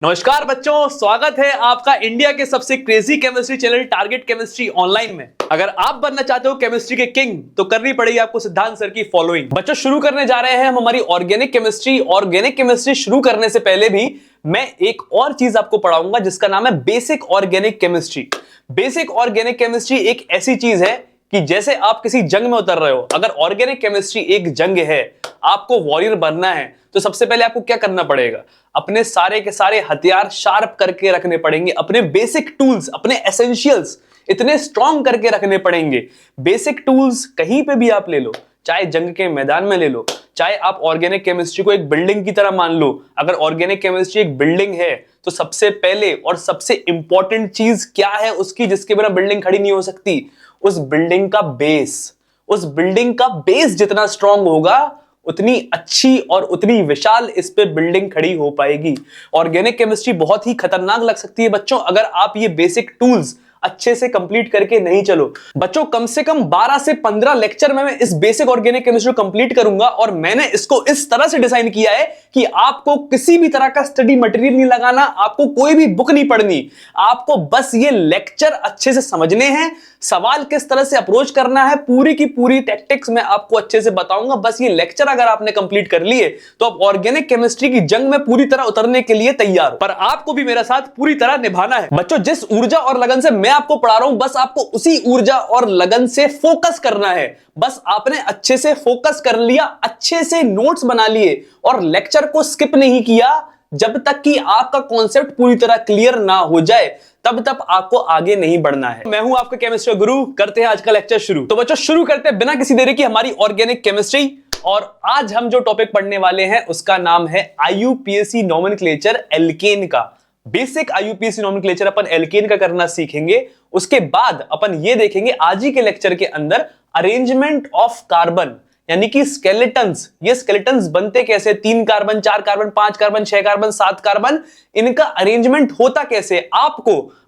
नमस्कार बच्चों, स्वागत है आपका इंडिया के सबसे crazy chemistry channel target chemistry online में। अगर आप बनना चाहते हो केमिस्ट्री के किंग तो करनी पड़ेगी आपको सिद्धांत सर की फॉलोइंग। बच्चों, शुरू करने जा रहे हैं हम हमारी ऑर्गेनिक केमिस्ट्री। ऑर्गेनिक केमिस्ट्री शुरू करने से पहले भी मैं एक और चीज आपको पढ़ाऊंगा जिसका नाम है basic organic chemistry. Basic organic chemistry एक ऐसी चीज है कि जैसे आप किसी जंग में उतर रहे हो, अगर ऑर्गेनिक केमिस्ट्री एक जंग है, आपको वॉरियर बनना है तो सबसे पहले आपको क्या करना पड़ेगा? अपने सारे के सारे हथियार शार्प करके रखने पड़ेंगे, अपने बेसिक टूल्स, अपने एसेंशियल्स इतने स्ट्रॉन्ग करके रखने पड़ेंगे। बेसिक टूल्स कहीं पे भी आप ले लो, चाहे जंग के मैदान में ले लो, चाहे आप ऑर्गेनिक केमिस्ट्री को एक बिल्डिंग की तरह मान लो। अगर ऑर्गेनिक केमिस्ट्री एक बिल्डिंग है तो सबसे पहले और सबसे इंपॉर्टेंट चीज क्या है उसकी, जिसके बिना बिल्डिंग खड़ी नहीं हो सकती? उस बिल्डिंग का बेस। उस बिल्डिंग का बेस जितना स्ट्रांग होगा उतनी अच्छी और उतनी विशाल इस पे बिल्डिंग खड़ी हो पाएगी। ऑर्गेनिक केमिस्ट्री बहुत ही खतरनाक लग सकती है बच्चों अगर आप ये बेसिक टूल्स अच्छे से कंप्लीट करके नहीं चलो। बच्चों, कम से कम 12 से 15 लेक्चर में मैं इस बेसिक ऑर्गेनिक केमिस्ट्री को कंप्लीट करूंगा और मैंने इसको इस तरह से डिजाइन किया है कि आपको किसी भी तरह का स्टडी मटेरियल नहीं लगाना, आपको कोई भी बुक नहीं पढ़नी, आपको बस ये लेक्चर अच्छे से समझने हैं। सवाल किस तरह से अप्रोच करना है, पूरी की पूरी टैक्टिक्स मैं आपको अच्छे से बताऊंगा। बस ये लेक्चर अगर आपने कंप्लीट कर लिए तो आप ऑर्गेनिक केमिस्ट्री की जंग में पूरी तरह उतरने के लिए तैयार हो। पर आपको भी मेरे साथ पूरी तरह निभाना है। बच्चों, जिस ऊर्जा और लगन से मैं आपको पढ़ा रहा हूं, बस आपको उसी ऊर्जा और लगन से फोकस करना है। बस आपने अच्छे से फोकस कर लिया, अच्छे से नोट्स बना लिए और लेक्चर को स्किप नहीं किया जब तक कि आपका कॉन्सेप्ट पूरी तरह क्लियर ना हो जाए, तब तक आपको आगे नहीं बढ़ना है। मैं हूं आपका केमिस्ट्री गुरु। करते हैं आज का लेक्चर शुरू। तो बच्चों, शुरू करते हैं बिना किसी देरी की हमारी ऑर्गेनिक केमिस्ट्री। और आज हम जो टॉपिक पढ़ने वाले हैं उसका नाम है IUPAC नोमेनक्लेचर एल्केन का। बेसिक IUPAC नोमेनक्लेचर अपन एल्केन का करना सीखेंगे। उसके बाद अपन ये देखेंगे आज ही के लेक्चर के अंदर अरेंजमेंट ऑफ कार्बन, यानी कि स्केलेटन्स। ये स्केलेटन्स बनते कैसे? 3 carbon, 4 carbon, 5 carbon, 6 carbon, 7 carbon, इनका अरेंजमेंट होता कैसे?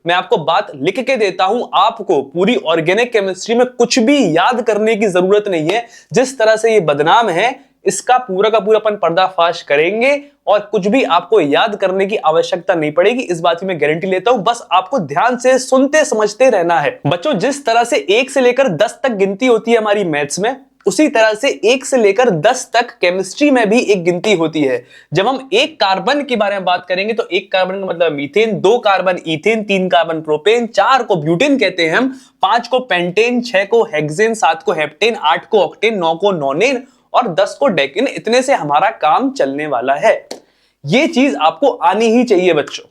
मैं आपको बात लिख के देता हूं। आपको पूरी ऑर्गेनिक केमिस्ट्री में कुछ भी याद करने की जरूरत नहीं है। जिस तरह से ये बदनाम है, इसका पूरा का पूरा अपन पर्दाफाश करेंगे और कुछ भी आपको याद करने की आवश्यकता नहीं पड़ेगी। इस बात की मैं गारंटी लेता हूं। बस आपको ध्यान से सुनते समझते रहना है। बच्चों, जिस तरह से 1 से लेकर 10 तक गिनती होती है हमारी मैथ्स में, उसी तरह से 1 से लेकर 10 तक केमिस्ट्री में भी एक गिनती होती है। जब हम एक कार्बन के बारे में बात करेंगे तो एक कार्बन का मतलब methane, 2 carbon ethane, 3 carbon propane, 4 को ब्यूटेन कहते हैं हम, 5 को पेंटेन, 6 को हेक्सेन, 7 को हेप्टेन, 8 को ऑक्टेन, 9 को नोनेन और 10 को डेकेन। इतने से हमारा काम चलने वाला है। यह चीज आपको आनी ही चाहिए बच्चों।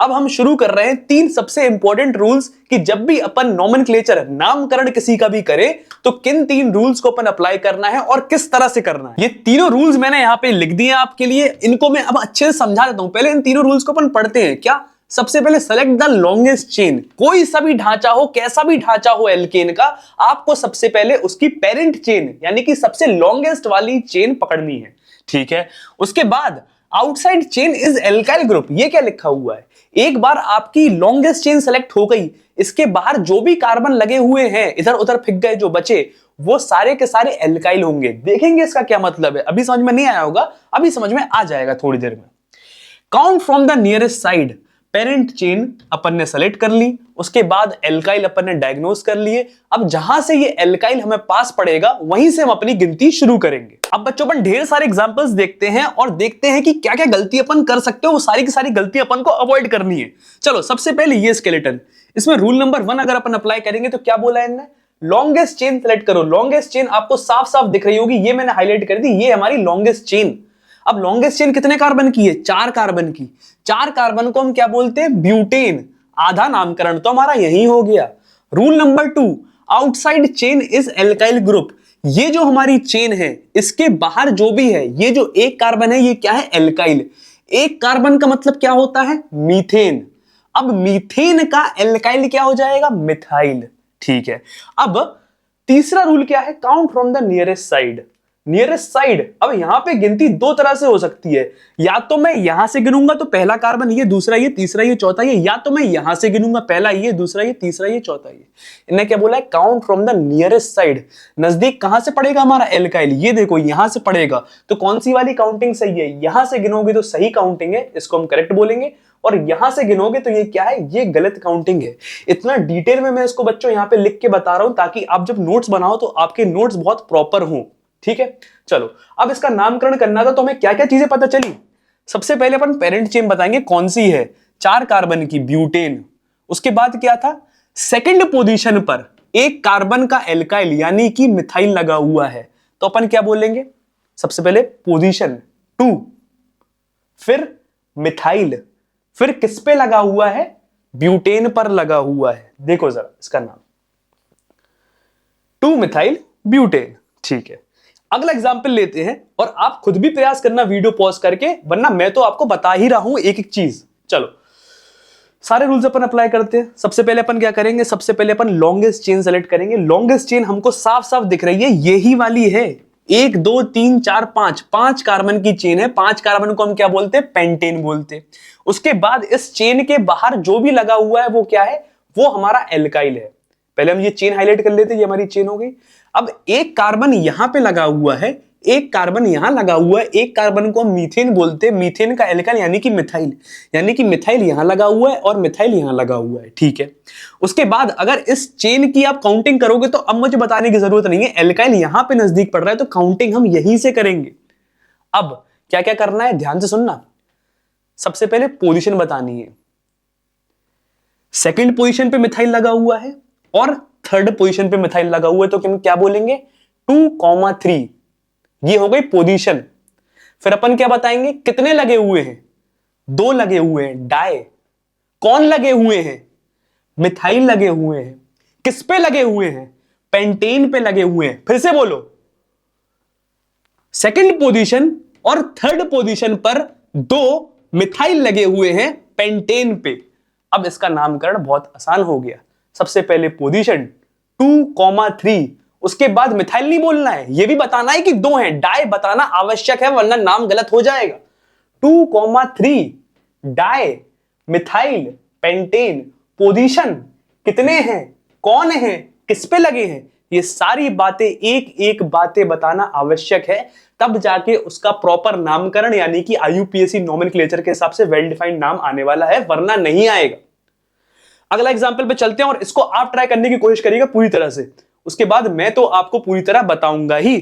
अब हम शुरू कर रहे हैं 3 सबसे इंपॉर्टेंट रूल्स कि जब भी अपन नोमेनक्लेचर, नामकरण किसी का भी करें तो किन 3 रूल्स को अपन अप्लाई करना है और किस तरह से करना है। ये तीनों रूल्स मैंने यहां पे लिख दिए आपके लिए। इनको मैं अब अच्छे से समझा देता हूं। पहले इन तीनों रूल्स को अपन पढ़ते हैं। क्या? सबसे पहले सेलेक्ट द लॉन्गेस्ट चेन। कोई सा भी ढांचा हो, कैसा भी ढांचा हो एल्केन का, आपको सबसे पहले उसकी पेरेंट चेन यानी कि सबसे लॉन्गेस्ट वाली चेन पकड़नी है। ठीक है। उसके बाद outside chain is alkyl group. ये क्या लिखा हुआ है? एक बार आपकी लॉन्गेस्ट चेन सेलेक्ट हो गई, इसके बाहर जो भी कार्बन लगे हुए हैं, इधर उधर फिक गए जो बचे, वो सारे के सारे एल्काइल होंगे। देखेंगे इसका क्या मतलब है। अभी समझ में नहीं आया होगा, अभी समझ में आ जाएगा थोड़ी देर में। Count from the nearest side. Parent chain अपन ने सेलेक्ट कर ली, उसके बाद एल्काइल अपन ने डायग्नोस कर लिए। अब जहां से ये एल्काइल हमें पास पड़ेगा वहीं से हम अपनी गिनती शुरू करेंगे। अब बच्चों, अपन ढेर सारे एग्जांपल्स देखते हैं और देखते हैं कि क्या क्या गलती अपन कर सकते हो। वो सारी की सारी गलती अपन को अवॉइड करनी है। चलो, सबसे पहले ये स्केलेटन। इसमें रूल नंबर 1 अगर अपन अप्लाई करेंगे तो क्या बोला है इन्होंने? लॉन्गेस्ट चेन सेलेक्ट करो। लॉन्गेस्ट चेन आपको साफ साफ दिख रही होगी, ये मैंने हाईलाइट कर दी, ये हमारी लॉन्गेस्ट चेन। अब लॉन्गेस्ट चेन कितने कार्बन की है? 4 कार्बन की। 4 कार्बन को हम क्या बोलते हैं? ब्यूटेन। आधा नामकरण तो हमारा यही हो गया। Rule number 2, outside chain is alkyl group. ये जो हमारी चेन है, इसके बाहर जो भी है, ये जो एक कार्बन है, ये क्या है? एल्काइल। एक कार्बन का मतलब क्या होता है? मीथेन। अब मीथेन का एल्काइल क्या हो जाएगा? मिथाइल। ठीक है। अब तीसरा रूल क्या है? Count from the nearest side. Nearest side, अब यहां पे गिनती 2 तरह से हो सकती है। या तो मैं यहां से गिनूंगा तो पहला कार्बन ये, दूसरा ये, तीसरा ये, चौथा ये, या तो मैं यहां से गिनूंगा, पहला ये, दूसरा ये, तीसरा ये, चौथा ये। इन्हें क्या बोला है? Count from the nearest side. नजदीक कहां से पड़ेगा हमारा एल्काइल? ये देखो, यहां से पड़ेगा। तो कौन सी वाली काउंटिंग सही है? यहां से गिनोगे तो सही काउंटिंग है, इसको हम करेक्ट बोलेंगे। और यहां से गिनोगे तो ये क्या है, ये गलत काउंटिंग है। इतना डिटेल में मैं इसको बच्चों यहां पे लिख के बता रहा हूं ताकि आप जब नोट्स बनाओ तो आपके नोट्स बहुत प्रॉपर हों। ठीक है, चलो अब इसका नामकरण करना था तो हमें क्या क्या चीजें पता चली। सबसे पहले अपन पेरेंट चेन बताएंगे कौन सी है, 4 कार्बन की, ब्यूटेन। उसके बाद क्या था, सेकंड पोजीशन पर एक कार्बन का एल्काइल यानी कि मिथाइल लगा हुआ है, तो अपन क्या बोलेंगे, सबसे पहले पोजीशन 2, फिर मिथाइल, फिर किस पे लगा हुआ है, ब्यूटेन पर लगा हुआ है। देखो जरा इसका नाम 2 मिथाइल ब्यूटेन। ठीक है, अगला एग्जांपल लेते हैं और आप खुद भी प्रयास करना वीडियो पॉज करके, वरना मैं तो आपको बता ही रहा हूं एक एक चीज। चलो सारे रूल्स अपन अप्लाई करते हैं। सबसे पहले अपन क्या करेंगे, सबसे पहले अपन लॉन्गेस्ट चेन सेलेक्ट करेंगे। लॉन्गेस्ट चेन हमको साफ साफ दिख रही है, यही वाली है, 1 2 3 4 5, 5 कार्बन की चेन है। 5 कार्बन को हम क्या बोलते हैं, पेंटेन बोलते हैं। उसके बाद इस चेन के बाहर जो भी लगा हुआ है वो क्या है, वो हमारा एल्काइल है। पहले हम ये चेन हाईलाइट कर लेते हैं, ये हमारी चेन हो गई। अब एक कार्बन यहां पे लगा हुआ है, एक कार्बन यहां लगा हुआ है, एक कार्बन को हम मीथेन बोलते हैं। मीथेन का एल्काइल यानी कि मिथाइल, यानी कि मिथाइल यहां लगा हुआ है और मिथाइल यहां लगा हुआ है। ठीक है, उसके बाद अगर इस चेन की आप काउंटिंग करोगे तो अब मुझे बताने की जरूरत नहीं है, एल्काइल यहां पे नजदीक पड़ रहा है तो काउंटिंग हम यहीं से करेंगे। अब क्या क्या करना है, ध्यान से सुनना। सबसे पहले पोजीशन बतानी है, सेकंड पोजीशन पे मिथाइल लगा हुआ है और थर्ड पोजीशन पे मिथाइल लगा हुआ है, तो हम क्या बोलेंगे, 2,3, ये हो गई पोजीशन। फिर अपन क्या बताएंगे, कितने लगे हुए हैं, 2 लगे हुए हैं, डाई। कौन लगे हुए हैं, मिथाइल लगे हुए हैं। किस पे लगे हुए हैं, पेंटेन पे लगे हुए हैं। फिर से बोलो, सेकंड पोजीशन और थर्ड पोजीशन पर 2 मिथाइल लगे हुए हैं पेंटेन पे। अब इसका नामकरण बहुत आसान हो गया। सबसे पहले पोजीशन 2,3, उसके बाद मिथाइल नहीं बोलना है, यह भी बताना है कि 2 हैं, डाई बताना आवश्यक है वरना नाम गलत हो जाएगा। 2,3 डाई मिथाइल पेंटेन, पोजीशन कितने हैं, कौन है, किस पे लगे हैं, ये सारी बातें एक एक बातें बताना आवश्यक है, तब जाके उसका प्रॉपर नामकरण यानी कि आईयूपीएसी नोमेनक्लेचर के हिसाब से वेल डिफाइंड नाम आने वाला है, वरना नहीं आएगा। अगला एग्जांपल पे चलते हैं और इसको आप ट्राई करने की कोशिश करिएगा पूरी तरह से, उसके बाद मैं तो आपको पूरी तरह बताऊंगा ही।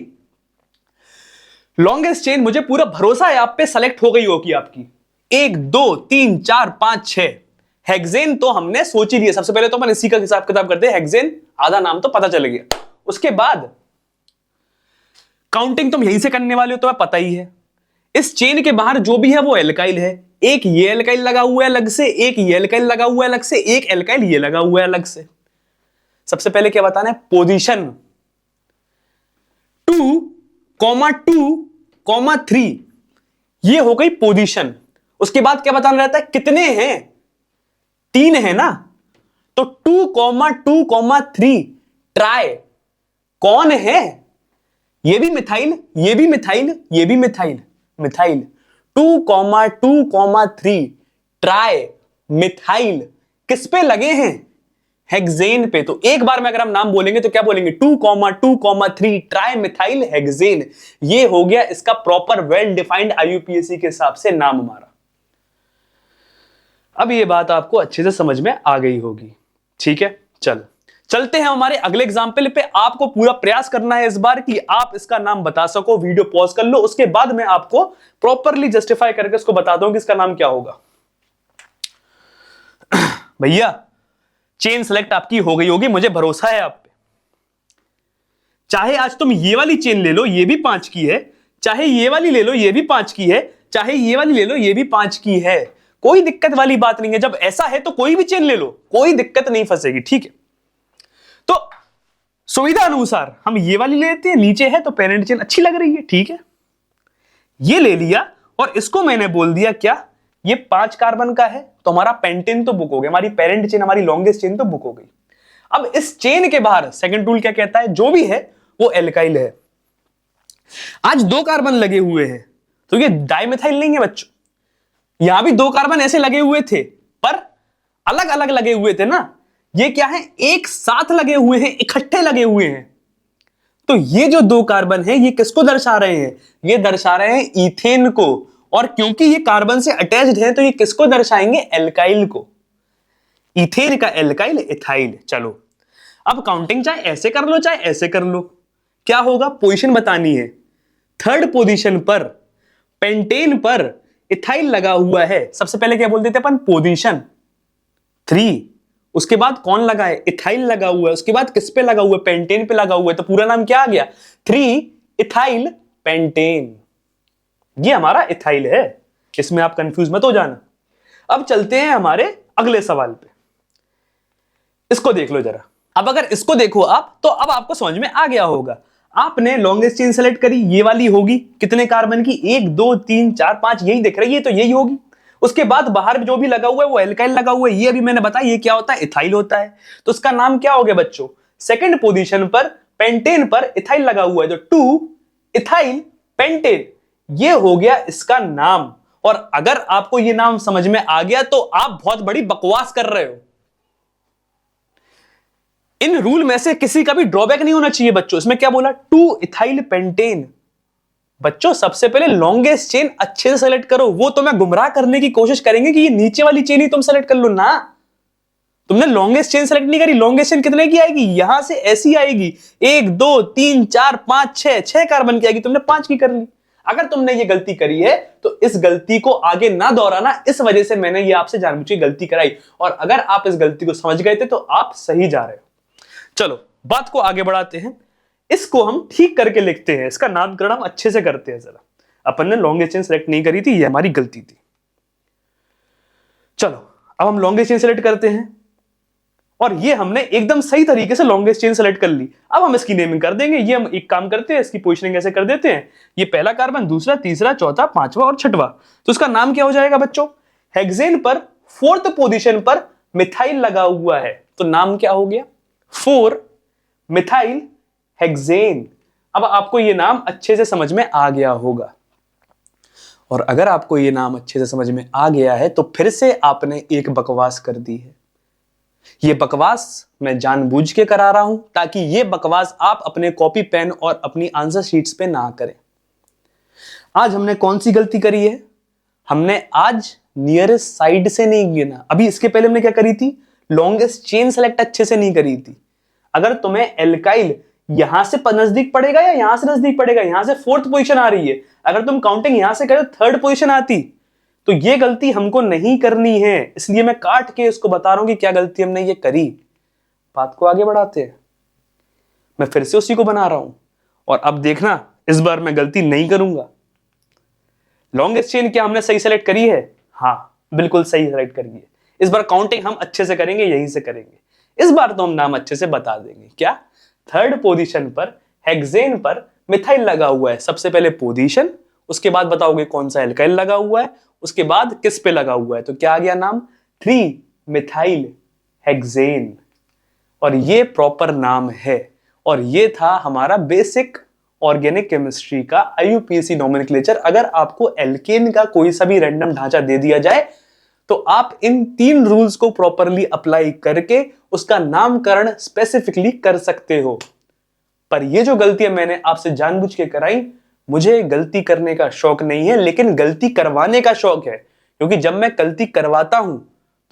लॉन्गेस्ट चेन मुझे पूरा भरोसा है आप पे सेलेक्ट हो गई होगी आपकी, 1 2 3 4 5 6। हेक्सेन तो हमने सोच ही लिया, सबसे पहले तो अपन इसी का हिसाब किताब करते हैं, हेक्सेन आधा नाम तो पता चल गया। उसके बाद काउंटिंग तुम यहीं से करने वाले हो, तो पता ही है इस चेन के बाहर जो भी है वो एल्काइल है। एक ये एल्काइल लगा हुआ है अलग से, एक ये एल्काइल लगा हुआ है अलग से, एक एल्काइल ये लगा हुआ है अलग से। सबसे पहले क्या बताना है, पोजीशन 2,2,3, ये हो गई पोजीशन। उसके बाद क्या बताना रहता है, कितने हैं, 3 है ना, तो 2,2,3 ट्राई, कौन है, ये भी मिथाइल, ये भी मिथाइल, ये भी मिथाइल, मिथाइल। 2,2,3 ट्राई मिथाइल किस पे लगे हैं, हेक्सेन पे। तो एक बार में अगर हम नाम बोलेंगे तो क्या बोलेंगे, 2,2,3 ट्राई मिथाइल हेक्सेन। ये हो गया इसका प्रॉपर वेल डिफाइंड आईयूपीएसी के हिसाब से नाम हमारा। अब ये बात आपको अच्छे से समझ में आ गई होगी, ठीक है। चलो चलते हैं हमारे अगले एग्जाम्पल पे। आपको पूरा प्रयास करना है इस बार कि आप इसका नाम बता सको। वीडियो पॉज कर लो, उसके बाद मैं आपको प्रॉपरली जस्टिफाई करके इसको बताता हूं कि इसका नाम क्या होगा। भैया चेन सेलेक्ट आपकी हो गई होगी, मुझे भरोसा है आप पे। चाहे आज तुम ये वाली चेन ले लो, ये भी 5 की है, चाहे ये वाली ले लो, ये भी 5 की है, चाहे ये वाली ले लो, ये भी 5 की है, कोई दिक्कत वाली बात नहीं है। जब ऐसा है तो कोई भी चेन ले लो, कोई दिक्कत नहीं फंसेगी, ठीक है। तो सुविधा अनुसार हम ये वाली ले लेते हैं, नीचे है तो पेरेंट चेन अच्छी लग रही है, ठीक है, ये ले लिया और इसको मैंने बोल दिया क्या, ये 5 कार्बन का है, तो हमारा पेंटेन तो बुक हो गया, हमारी पेरेंट चेन, हमारी लॉन्गेस्ट चेन तो बुक हो गई। अब इस चेन के बाहर सेकंड रूल क्या कहता है, जो भी है वो एल्काइल है। आज 2 कार्बन लगे हुए हैं तो ये डाइमिथाइल नहीं है बच्चों, यहां भी 2 कार्बन ऐसे लगे हुए थे पर अलग अलग लगे हुए थे ना, ये क्या है, एक साथ लगे हुए हैं, इकट्ठे लगे हुए हैं। तो ये जो 2 कार्बन है ये किसको दर्शा रहे हैं, ये दर्शा रहे हैं ईथेन को, और क्योंकि ये कार्बन से अटैच्ड है तो ये किसको दर्शाएंगे? एल्काइल को। इथेन का एल्काइल इथाइल। चलो अब काउंटिंग चाहे ऐसे कर लो चाहे ऐसे कर लो, क्या होगा? पोजीशन बतानी है। थर्ड पोजीशन पर पेंटेन पर इथाइल लगा हुआ है। सबसे पहले क्या बोल देते अपन? पोजीशन 3। उसके बाद कौन लगा है? इथाइल लगा हुआ है। उसके बाद किस पे लगा हुआ है? पेंटेन पे लगा हुआ है। तो पूरा नाम क्या आ गया? 3 इथाइल पेंटेन। ये हमारा इथाइल है, इसमें आप कंफ्यूज मत हो जाना। अब चलते हैं हमारे अगले सवाल पे। इसको देख लो जरा। अब अगर इसको देखो आप तो अब आपको समझ में आ गया होगा। आपने लॉन्गेस्ट चेन सेलेक्ट करी, ये वाली होगी। कितने कार्बन की? 1 2 3 4 5, यही दिख रही है तो यही होगी। उसके बाद बाहर जो भी लगा हुआ है वो एल्काइल लगा हुआ है। ये अभी मैंने बताया ये क्या होता है? इथाइल होता है। तो इसका नाम क्या हो गया बच्चों? सेकंड पोजीशन पर पेंटेन पर इथाइल लगा हुआ है तो 2 इथाइल पेंटेन, ये हो गया इसका नाम। और अगर आपको ये नाम समझ में आ गया तो आप बहुत बड़ी बकवास कर रहे हो। इन रूल में से किसी का भी ड्रॉबैक नहीं होना चाहिए बच्चों। इसमें क्या बोला? 2 इथाइल पेंटेन। बच्चों सबसे पहले लॉन्गेस्ट चेन अच्छे से सेलेक्ट करो। वो तो मैं गुमराह करने की कोशिश करेंगे कि ये नीचे वाली चेन ही तुम सेलेक्ट कर लो ना। तुमने लॉन्गेस्ट चेन सेलेक्ट नहीं करी। लॉन्गेस्ट चेन कितने की आएगी? यहां से ऐसी आएगी 1 2 3 4 5 6 कार्बन की आएगी। तुमने 5 की कर ली। अगर तुमने ये गलती करी है तो इस गलती को आगे ना दोहराना। इस वजह से मैंने ये आपसे जानबूझ के गलती कराई। और अगर आप इस गलती को समझ गए थे तो आप सही जा रहे हो। चलो बात को आगे बढ़ाते हैं। इसको हम ठीक करके लिखते हैं। इसका नामकरण हम अच्छे से करते हैं। जरा अपन ने लॉन्गेस्ट चेन सेलेक्ट नहीं करी थी, ये हमारी गलती थी। चलो अब हम लॉन्गेस्ट चेन सेलेक्ट करते हैं और ये हमने एकदम सही तरीके से लॉन्गेस्ट चेन सेलेक्ट कर ली। अब हम इसकी नेमिंग कर देंगे। ये हम एक काम करते हैं, इसकी पोजीशनिंग ऐसे कर देते हैं। ये पहला कार्बन, दूसरा, तीसरा, चौथा, पांचवा और छठवां। तो इसका नाम क्या हो जाएगा बच्चों? हेक्सेन पर फोर्थ पोजीशन पर मिथाइल लगा हुआ है तो नाम क्या हो गया? 4 मिथाइल हेक्सेन। अब आपको यह नाम अच्छे से समझ में आ गया होगा। और अगर आपको यह नाम अच्छे से समझ में आ गया है तो फिर से आपने एक बकवास कर दी है। यह बकवास मैं जानबूझ के करा रहा हूं ताकि यह बकवास आप अपने कॉपी पेन और अपनी आंसर शीट्स पे ना करें। आज हमने कौन सी गलती करी है? हमने आज नियरेस्ट साइड से नहीं गिना। अभी इसके पहले हमने क्या करी थी? लॉन्गेस्ट चेन सेलेक्ट अच्छे से नहीं करी थी। अगर तुम्हें एल्काइल यहां से नजदीक पड़ेगा या यहां से नजदीक पड़ेगा, यहां से फोर्थ पोजीशन आ रही है, अगर तुम काउंटिंग यहां से करे थर्ड पोजीशन आती, तो ये गलती हमको नहीं करनी है। इसलिए मैं काट के इसको बता रहा हूं कि क्या गलती हमने ये करी। बात को आगे बढ़ाते हैं। मैं फिर से उसी को बना रहा हूं और अब देखना इस बार मैं गलती नहीं करूंगा। लॉन्गेस्ट चेन क्या हमने सही सेलेक्ट करी है? हाँ बिल्कुल सही सेलेक्ट करी है। इस बार काउंटिंग हम अच्छे से करेंगे, यहीं से करेंगे। इस बार तो हम नाम अच्छे से बता देंगे। क्या? थर्ड पोजीशन पर हेक्सेन पर मिथाइल लगा हुआ है। सबसे पहले पोजीशन, उसके बाद बताओगे कौन सा एल्काइल लगा हुआ है, उसके बाद किस पे लगा हुआ है। तो क्या आ गया नाम? 3 मिथाइल हेक्सेन। और ये प्रॉपर नाम है। और ये था हमारा बेसिक ऑर्गेनिक केमिस्ट्री का IUPAC नोमेनक्लेचर। अगर आपको एल्केन का कोई सा भी रैंडम ढांचा दे दिया जाए तो आप इन 3 रूल्स को प्रॉपरली अप्लाई करके उसका नामकरण स्पेसिफिकली कर सकते हो। पर ये जो गलतियां मैंने आपसे जानबूझ के कराई, मुझे गलती करने का शौक नहीं है, लेकिन गलती करवाने का शौक है। क्योंकि जब मैं गलती करवाता हूं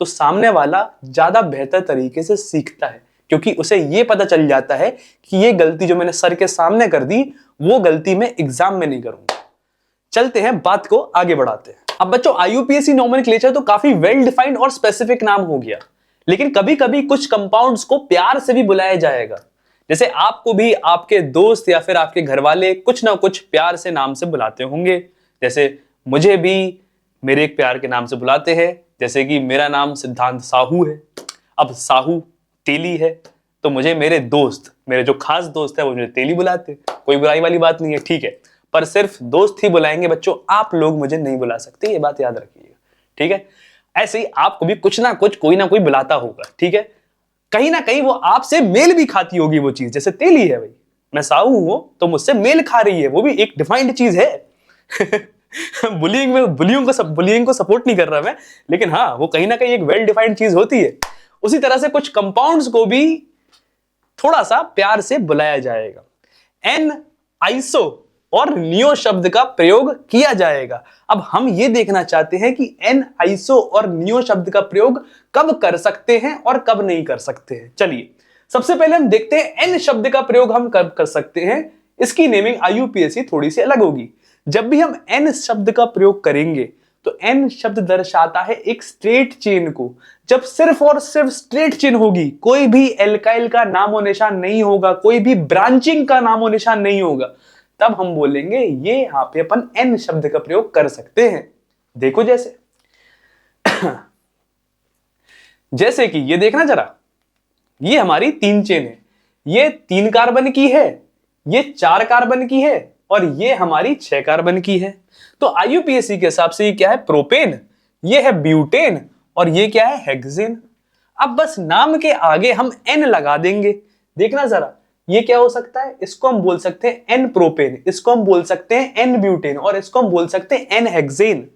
तो सामने वाला ज्यादा बेहतर तरीके से सीखता है, क्योंकि उसे यह पता चल जाता है कि ये गलती जो मैंने सर के सामने कर दी वो गलती मैं एग्जाम में नहीं करूंगा। चलते हैं, बात को आगे बढ़ाते हैं। अब बच्चों IUPAC नोमेनक्लेचर तो काफी वेल डिफाइंड और स्पेसिफिक नाम हो गया, लेकिन कभी कभी कुछ कंपाउंड्स को प्यार से भी बुलाया जाएगा। जैसे आपको भी आपके दोस्त या फिर आपके घर वाले कुछ ना कुछ प्यार से नाम से बुलाते होंगे। जैसे मुझे भी मेरे एक प्यार के नाम से बुलाते हैं, जैसे कि मेरा नाम सिद्धांत साहू है। अब साहू तेली है तो मुझे मेरे दोस्त, मेरे जो खास दोस्त है वो मुझे तेली बुलाते। कोई बुराई वाली बात नहीं है, ठीक है, पर सिर्फ दोस्त ही बुलाएंगे बच्चों, आप लोग मुझे नहीं बुला सकते, ये बात याद रखिएगा, ठीक है। ऐसे ही आपको भी कुछ ना कुछ कोई ना कोई बुलाता होगा, ठीक है। कहीं ना कहीं वो आपसे मेल भी खाती होगी वो चीज। जैसे तेली है भाई, मैं साहू हूं तो मुझसे मेल खा रही है, वो भी एक डिफाइंड चीज है। बुलिंग को सपोर्ट नहीं कर रहा मैं, लेकिन हाँ वो कहीं ना कहीं एक वेल डिफाइंड चीज होती है। उसी तरह से कुछ कंपाउंड्स को भी थोड़ा सा प्यार से बुलाया जाएगा। एन आइसो और नियो शब्द का प्रयोग किया जाएगा। अब हम ये देखना चाहते हैं कि एन आइसो और नियो शब्द का प्रयोग कब कर सकते हैं और कब नहीं कर सकते हैं। चलिए सबसे पहले हम देखते हैं एन शब्द का प्रयोग हम कब कर सकते हैं। इसकी नेमिंग आईयूपीएसी थोड़ी सी अलग होगी। जब भी हम एन शब्द का प्रयोग करेंगे तो एन शब्द दर्शाता है एक स्ट्रेट चेन को। जब सिर्फ और सिर्फ स्ट्रेट चेन होगी, कोई भी एल्काइल का नामो निशान नहीं होगा, कोई भी ब्रांचिंग का नामो निशान नहीं होगा, तब हम बोलेंगे ये यहां पे अपन एन शब्द का प्रयोग कर सकते हैं। देखो जैसे जैसे कि ये देखना जरा, ये हमारी 3 चेन है, ये 3 कार्बन की है, ये 4 कार्बन की है और ये हमारी 6 कार्बन की है। तो आईयूपीएसी के हिसाब से ये क्या है, प्रोपेन, ये है ब्यूटेन और ये क्या है, हेक्सेन। अब बस नाम के आगे हम एन लगा देंगे। देखना जरा, ये क्या हो सकता है, इसको हम बोल सकते हैं एन प्रोपेन, इसको हम बोल सकते हैं एन ब्यूटेन और इसको हम बोल सकते हैं एन हेक्सेन।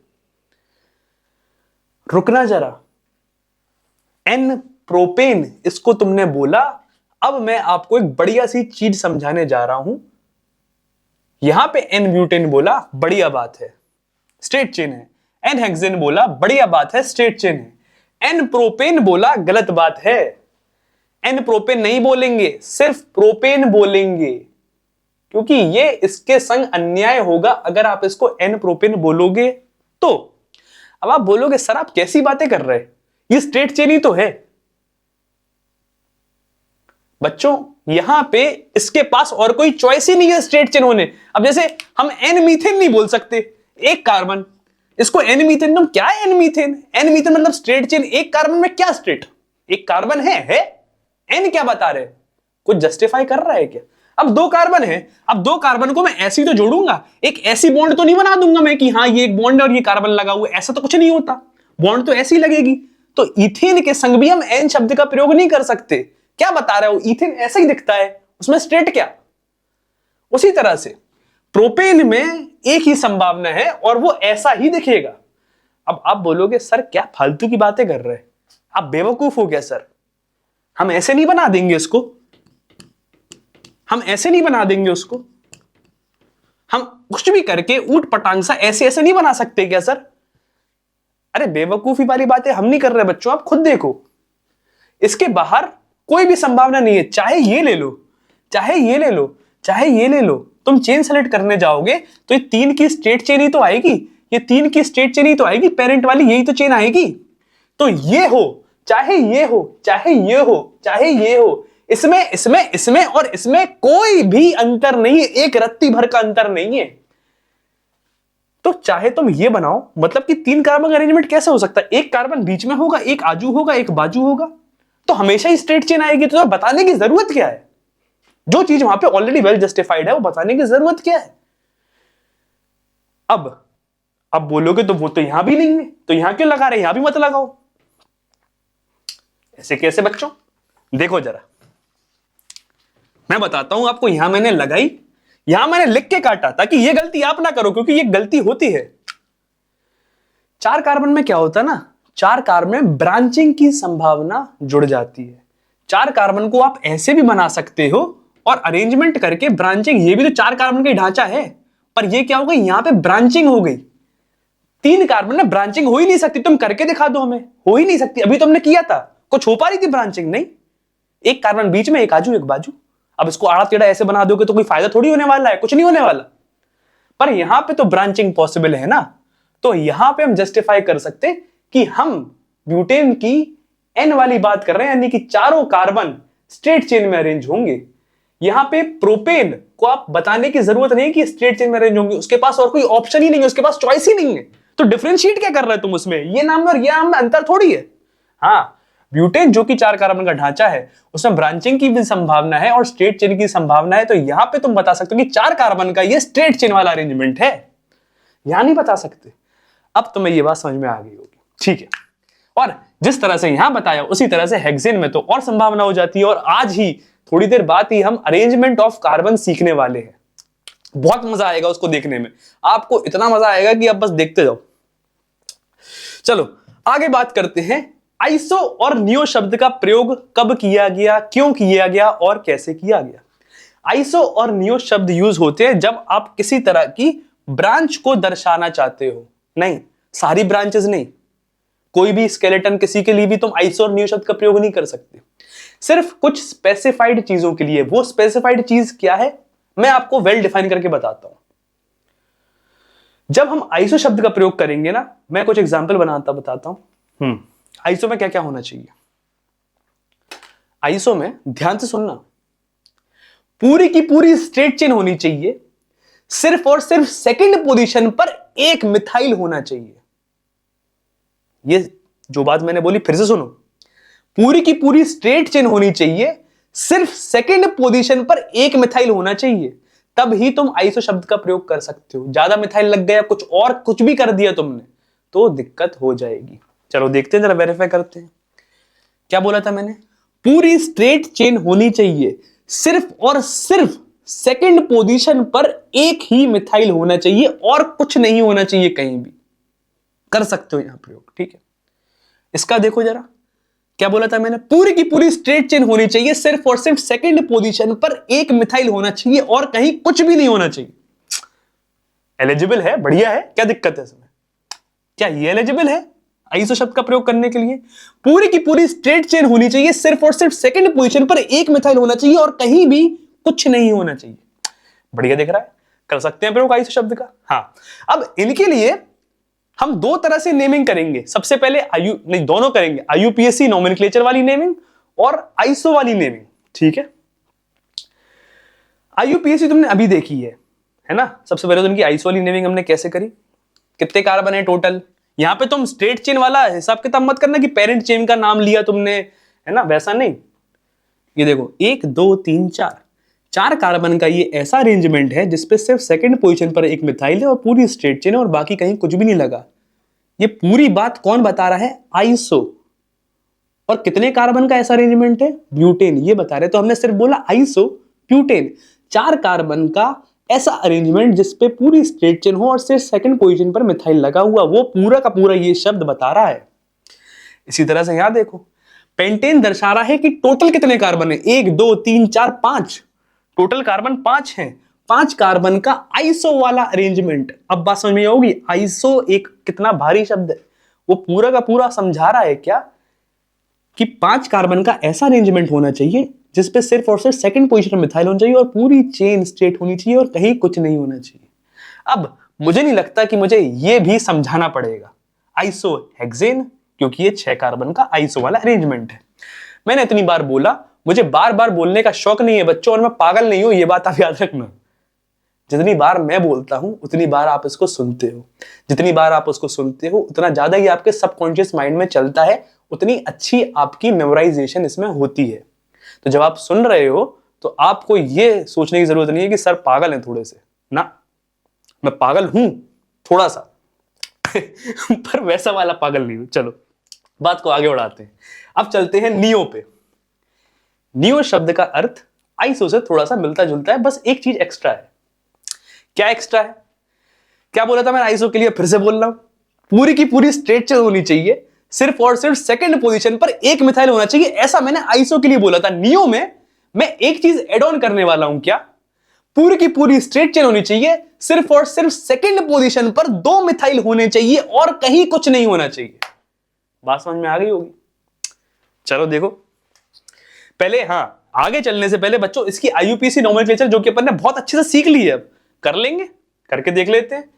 रुकना जरा, एन प्रोपेन इसको तुमने बोला, अब मैं आपको एक बढ़िया सी चीज समझाने जा रहा हूं। यहां पे एन ब्यूटेन बोला, बढ़िया बात है, स्ट्रेट चेन है। एन हेक्सेन बोला, बढ़िया बात है, स्ट्रेट चेन है। एन प्रोपेन बोला, गलत बात है। एन प्रोपेन नहीं बोलेंगे, सिर्फ प्रोपेन बोलेंगे, क्योंकि ये इसके संग अन्याय होगा अगर आप इसको एन प्रोपेन बोलोगे तो। अब आप बोलोगे सर आप कैसी बातें कर रहे हैं, ये स्ट्रेट चेन ही तो है। बच्चों यहां पे इसके पास और कोई चॉइस ही नहीं है स्ट्रेट चेन होने। अब जैसे हम एन मीथेन नहीं बोल सकते, एक कार्बन, इसको एन मीथेन, तुम क्या है एन मीथेन, एन मीथेन मतलब स्ट्रेट चेन, एक कार्बन में क्या स्ट्रेट, एक कार्बन है एन क्या बता रहे, कुछ जस्टिफाई कर रहा है क्या। अब 2 कार्बन है, अब 2 कार्बन को मैं ऐसी तो जोड़ूंगा, एक ऐसी बॉन्ड तो नहीं बना दूंगा मैं कि हाँ ये एक बॉन्ड है और ये कार्बन लगा हुआ है, ऐसा तो कुछ नहीं होता, बॉन्ड तो ऐसी लगेगी। तो इथेन के संग भी हम एन शब्द का प्रयोग नहीं कर सकते। क्या बता रहे हो, इथेन ऐसा ही दिखता है, उसमें स्ट्रेट क्या। उसी तरह से प्रोपेन में एक ही संभावना है और वो ऐसा ही दिखेगा। अब आप बोलोगे सर क्या फालतू की बातें कर रहे हैं, आप बेवकूफ हो क्या सर, हम ऐसे नहीं बना देंगे इसको, हम ऐसे नहीं बना देंगे उसको, हम कुछ भी करके ऊट पटांग सा ऐसे ऐसे नहीं बना सकते क्या सर। अरे बेवकूफी वाली बातें हम नहीं कर रहे बच्चों, आप खुद देखो, इसके बाहर कोई भी संभावना नहीं है। चाहे ये ले लो, चाहे ये ले लो, चाहे ये ले लो, तुम चेन सेलेक्ट करने जाओगे तो ये 3 की स्ट्रेट चेन ही तो आएगी, ये 3 की स्ट्रेट चेन ही तो आएगी, पेरेंट वाली यही तो चेन आएगी। तो ये हो, चाहे ये हो, चाहे ये हो, चाहे ये हो, इसमें इसमें इसमें और इसमें कोई भी अंतर नहीं है, एक रत्ती भर का अंतर नहीं है। तो चाहे तुम ये बनाओ, मतलब कि 3 कार्बन का अरेंजमेंट कैसे हो सकता है, एक कार्बन बीच में होगा, एक आजू होगा, एक बाजू होगा, तो हमेशा ही स्ट्रेट चेन आएगी। तो बताने की जरूरत क्या है, जो चीज वहां पे ऑलरेडी वेल जस्टिफाइड है वो बताने की जरूरत क्या है। अब बोलोगे तो वो तो यहां भी नहीं है, तो यहां क्यों लगा रहे, यहां भी मत लगाओ। ऐसे कैसे बच्चों, देखो जरा मैं बताता हूं आपको, यहां मैंने लगाई, यहां मैंने लिख के काटा ताकि ये गलती आप ना करो, क्योंकि ये गलती होती है। 4 कार्बन में क्या होता है ना, 4 कार्बन में ब्रांचिंग की संभावना जुड़ जाती है। 4 कार्बन को आप ऐसे भी बना सकते हो और अरेंजमेंट करके ब्रांचिंग, ये भी तो 4 कार्बन का ढांचा है, पर ये क्या हो गई, यहां पे ब्रांचिंग हो गई। 3 कार्बन में ब्रांचिंग हो ही नहीं सकती, तुम करके दिखा दो हमें, हो ही नहीं सकती। अभी तुमने किया था, कुछ हो पा रही थी ब्रांचिंग, नहीं, एक कार्बन बीच में, एक आजू एक बाजू। अब इसको आड़ा टेढ़ा ऐसे बना दोगे तो कोई फायदा थोड़ी होने वाला है, कुछ नहीं होने वाला। पर यहां पे तो ब्रांचिंग पॉसिबल है ना, तो यहां पे हम जस्टिफाई कर सकते कि हम ब्यूटेन की एन वाली बात कर रहे हैं, यानी कि चारों कार्बन स्ट्रेट चेन में अरेंज होंगे। यहां पे प्रोपेन को आप बताने की जरूरत नहीं कि स्ट्रेट चेन में अरेंज होंगे, उसके पास और कोई ऑप्शन ही नहीं है, उसके पास चॉइस ही नहीं है। तो डिफरेंशिएट क्या कर रहे हो तुम उसमें, ये नाम में और ये नाम में अंतर थोड़ी है। हाँ, ब्यूटेन जो कि 4 कार्बन का ढांचा है, उसमें ब्रांचिंग की भी संभावना है और स्ट्रेट चेन की संभावना है। तो यहां पे तुम बता सकते हो कि 4 कार्बन का ये स्ट्रेट चेन वाला अरेंजमेंट है, यहां नहीं बता सकते। अब तुम्हें ये बात समझ में आ गई होगी, ठीक है। और जिस तरह से यहां बताया उसी तरह से हेक्सेन में तो और संभावना हो जाती है। और आज ही थोड़ी देर बाद ही हम अरेंजमेंट ऑफ कार्बन सीखने वाले हैं, बहुत मजा आएगा उसको देखने में, आपको इतना मजा आएगा कि आप बस देखते जाओ। चलो आगे बात करते हैं, आइसो और नियो शब्द का प्रयोग कब किया गया, क्यों किया गया और कैसे किया गया। आइसो और नियो शब्द यूज होते हैं जब आप किसी तरह की ब्रांच को दर्शाना चाहते हो। नहीं, सारी ब्रांचेस नहीं, कोई भी स्केलेटन किसी के लिए भी तुम आइसो और नियो शब्द का प्रयोग नहीं कर सकते, सिर्फ कुछ स्पेसिफाइड चीजों के लिए। वो स्पेसिफाइड चीज क्या है मैं आपको वेल डिफाइन करके बताता हूं। जब हम आइसो शब्द का प्रयोग करेंगे ना, मैं कुछ एग्जांपल बताता हूं। आइसो में क्या क्या होना चाहिए। आइसो में ध्यान से सुनना, पूरी की पूरी स्ट्रेट चेन होनी चाहिए, सिर्फ और सिर्फ सेकंड पोजीशन पर एक मिथाइल होना चाहिए। ये जो बात मैंने बोली फिर से सुनो, पूरी की पूरी स्ट्रेट चेन होनी चाहिए, सिर्फ सेकंड पोजीशन पर एक मिथाइल होना चाहिए, तब ही तुम आइसो शब्द का प्रयोग कर सकते हो। ज्यादा मिथाइल लग गया, कुछ और कुछ भी कर दिया तुमने, तो दिक्कत हो जाएगी। चलो देखते हैं, जरा वेरीफाई करते हैं। क्या बोला था मैंने? पूरी स्ट्रेट चेन होनी चाहिए, सिर्फ और सिर्फ सेकंड पोजीशन पर एक ही मिथाइल होना चाहिए और कुछ नहीं होना चाहिए कहीं भी। कर सकते हो यहां प्रयोग, ठीक है। इसका देखो जरा, क्या बोला था मैंने? पूरी की पूरी स्ट्रेट चेन होनी चाहिए, सिर्फ और सिर्फ सेकंड पोजीशन पर एक मिथाइल होना चाहिए और कहीं कुछ भी नहीं होना चाहिए। एलिजिबल है, बढ़िया है, क्या दिक्कत है इसमें? क्या ये एलिजिबल है आइसो शब्द का प्रयोग करने के लिए? पूरी की पूरी स्ट्रेट चेन होनी चाहिए, सिर्फ और सिर्फ सेकंड पोजीशन पर एक मिथाइल होना चाहिए और कहीं भी कुछ नहीं होना चाहिए। बढ़िया दिख रहा है, कर सकते हैं प्रयोग आइसो शब्द का। हाँ, अब इनके लिए हम दो तरह से नेमिंग करेंगे। सबसे पहले दोनों करेंगे, आईयूपीएसी नोमेनक्लेचर वाली नेमिंग और आइसो वाली नेमिंग, ठीक है। आईयूपीएसी तुमने अभी देखी है ना। सबसे पहले तो उनकी आइसो वाली नेमिंग हमने कैसे करी, कितने कार्बन है टोटल। यहां पे तुम स्ट्रेट चेन वाला हिसाब किताब मत करना कि पेरेंट चेन का नाम लिया तुमने, है ना, वैसा नहीं। ये देखो 1 2 3 4 कार्बन का ये ऐसा अरेंजमेंट है जिसपे सिर्फ सेकंड पोजीशन पर एक मिथाइल है और पूरी स्ट्रेट चेन है और बाकी कहीं कुछ भी नहीं लगा। ये पूरी बात कौन बता रहा है? आइसो। और कितने कार्बन का ऐसा अरेंजमेंट है? ब्यूटेन, ये बता रहे। तो हमने सिर्फ बोला आइसो ब्यूटेन, 4 कार्बन का ऐसा अरेंजमेंट जिसपे पूरी स्ट्रेट चेन हो और सिर्फ सेकंड पोजीशन पर मिथाइल लगा हुआ, वो पूरा का पूरा ये शब्द बता रहा है। इसी तरह से यहां देखो, पेंटेन दर्शा रहा है कि टोटल कितने कार्बन है। 1 2 3 4 5, टोटल कार्बन 5 हैं। 5 कार्बन का आइसो वाला अरेंजमेंट। अब बात समझ में होगी, आइसो एक कितना भारी शब्द है। वो पूरा का पूरा समझा रहा है क्या कि 5 कार्बन का ऐसा अरेंजमेंट होना चाहिए जिसपे सिर्फ और सिर्फ सेकंड पोजीशन में मिथाइल होना चाहिए और पूरी चेन स्ट्रेट होनी चाहिए और कहीं कुछ नहीं होना चाहिए। अब मुझे नहीं लगता कि मुझे यह भी समझाना पड़ेगा आइसो हेक्सेन, क्योंकि ये 6 कार्बन का आइसो वाला अरेंजमेंट है। मैंने इतनी बार बोला, मुझे बार बार बोलने का शौक नहीं है बच्चों, और मैं पागल नहीं हूं, ये बात आप याद रखना। जितनी बार मैं बोलता हूं उतनी बार आप इसको सुनते हो, जितनी बार आप उसको सुनते हो उतना ज्यादा ये आपके सबकॉन्शियस माइंड में चलता है, उतनी अच्छी आपकी मेमोराइजेशन इसमें होती है। तो जब आप सुन रहे हो तो आपको ये सोचने की जरूरत नहीं है कि सर पागल है थोड़े से ना। मैं पागल हूं थोड़ा सा पर वैसा वाला पागल नहीं हूं। चलो बात को आगे बढ़ाते हैं। अब चलते हैं नियो पे। नियो शब्द का अर्थ आइसो से थोड़ा सा मिलता जुलता है, बस एक चीज एक्स्ट्रा है। क्या एक्स्ट्रा है? क्या बोला था मैं आइसो के लिए? फिर से बोल रहा हूं, पूरी की पूरी स्ट्रेट चेन होनी चाहिए, सिर्फ और सिर्फ सेकंड पोजीशन पर एक मिथाइल होना चाहिए, ऐसा मैंने आइसो के लिए बोला था। नियो में मैं एक चीज एड ऑन करने वाला हूं। क्या? पूरी की पूरी स्ट्रेट चेन होनी चाहिए, सिर्फ और सिर्फ सेकंड पोजीशन पर 2 मिथाइल होने चाहिए और कहीं कुछ नहीं होना चाहिए। बात समझ में आ गई होगी। चलो देखो, पहले आगे चलने से पहले बच्चों इसकी आईयूपीएसी नोमेनक्लेचर जो कि अपन ने बहुत अच्छे से सीख ली है, अब कर लेंगे, करके देख लेते हैं।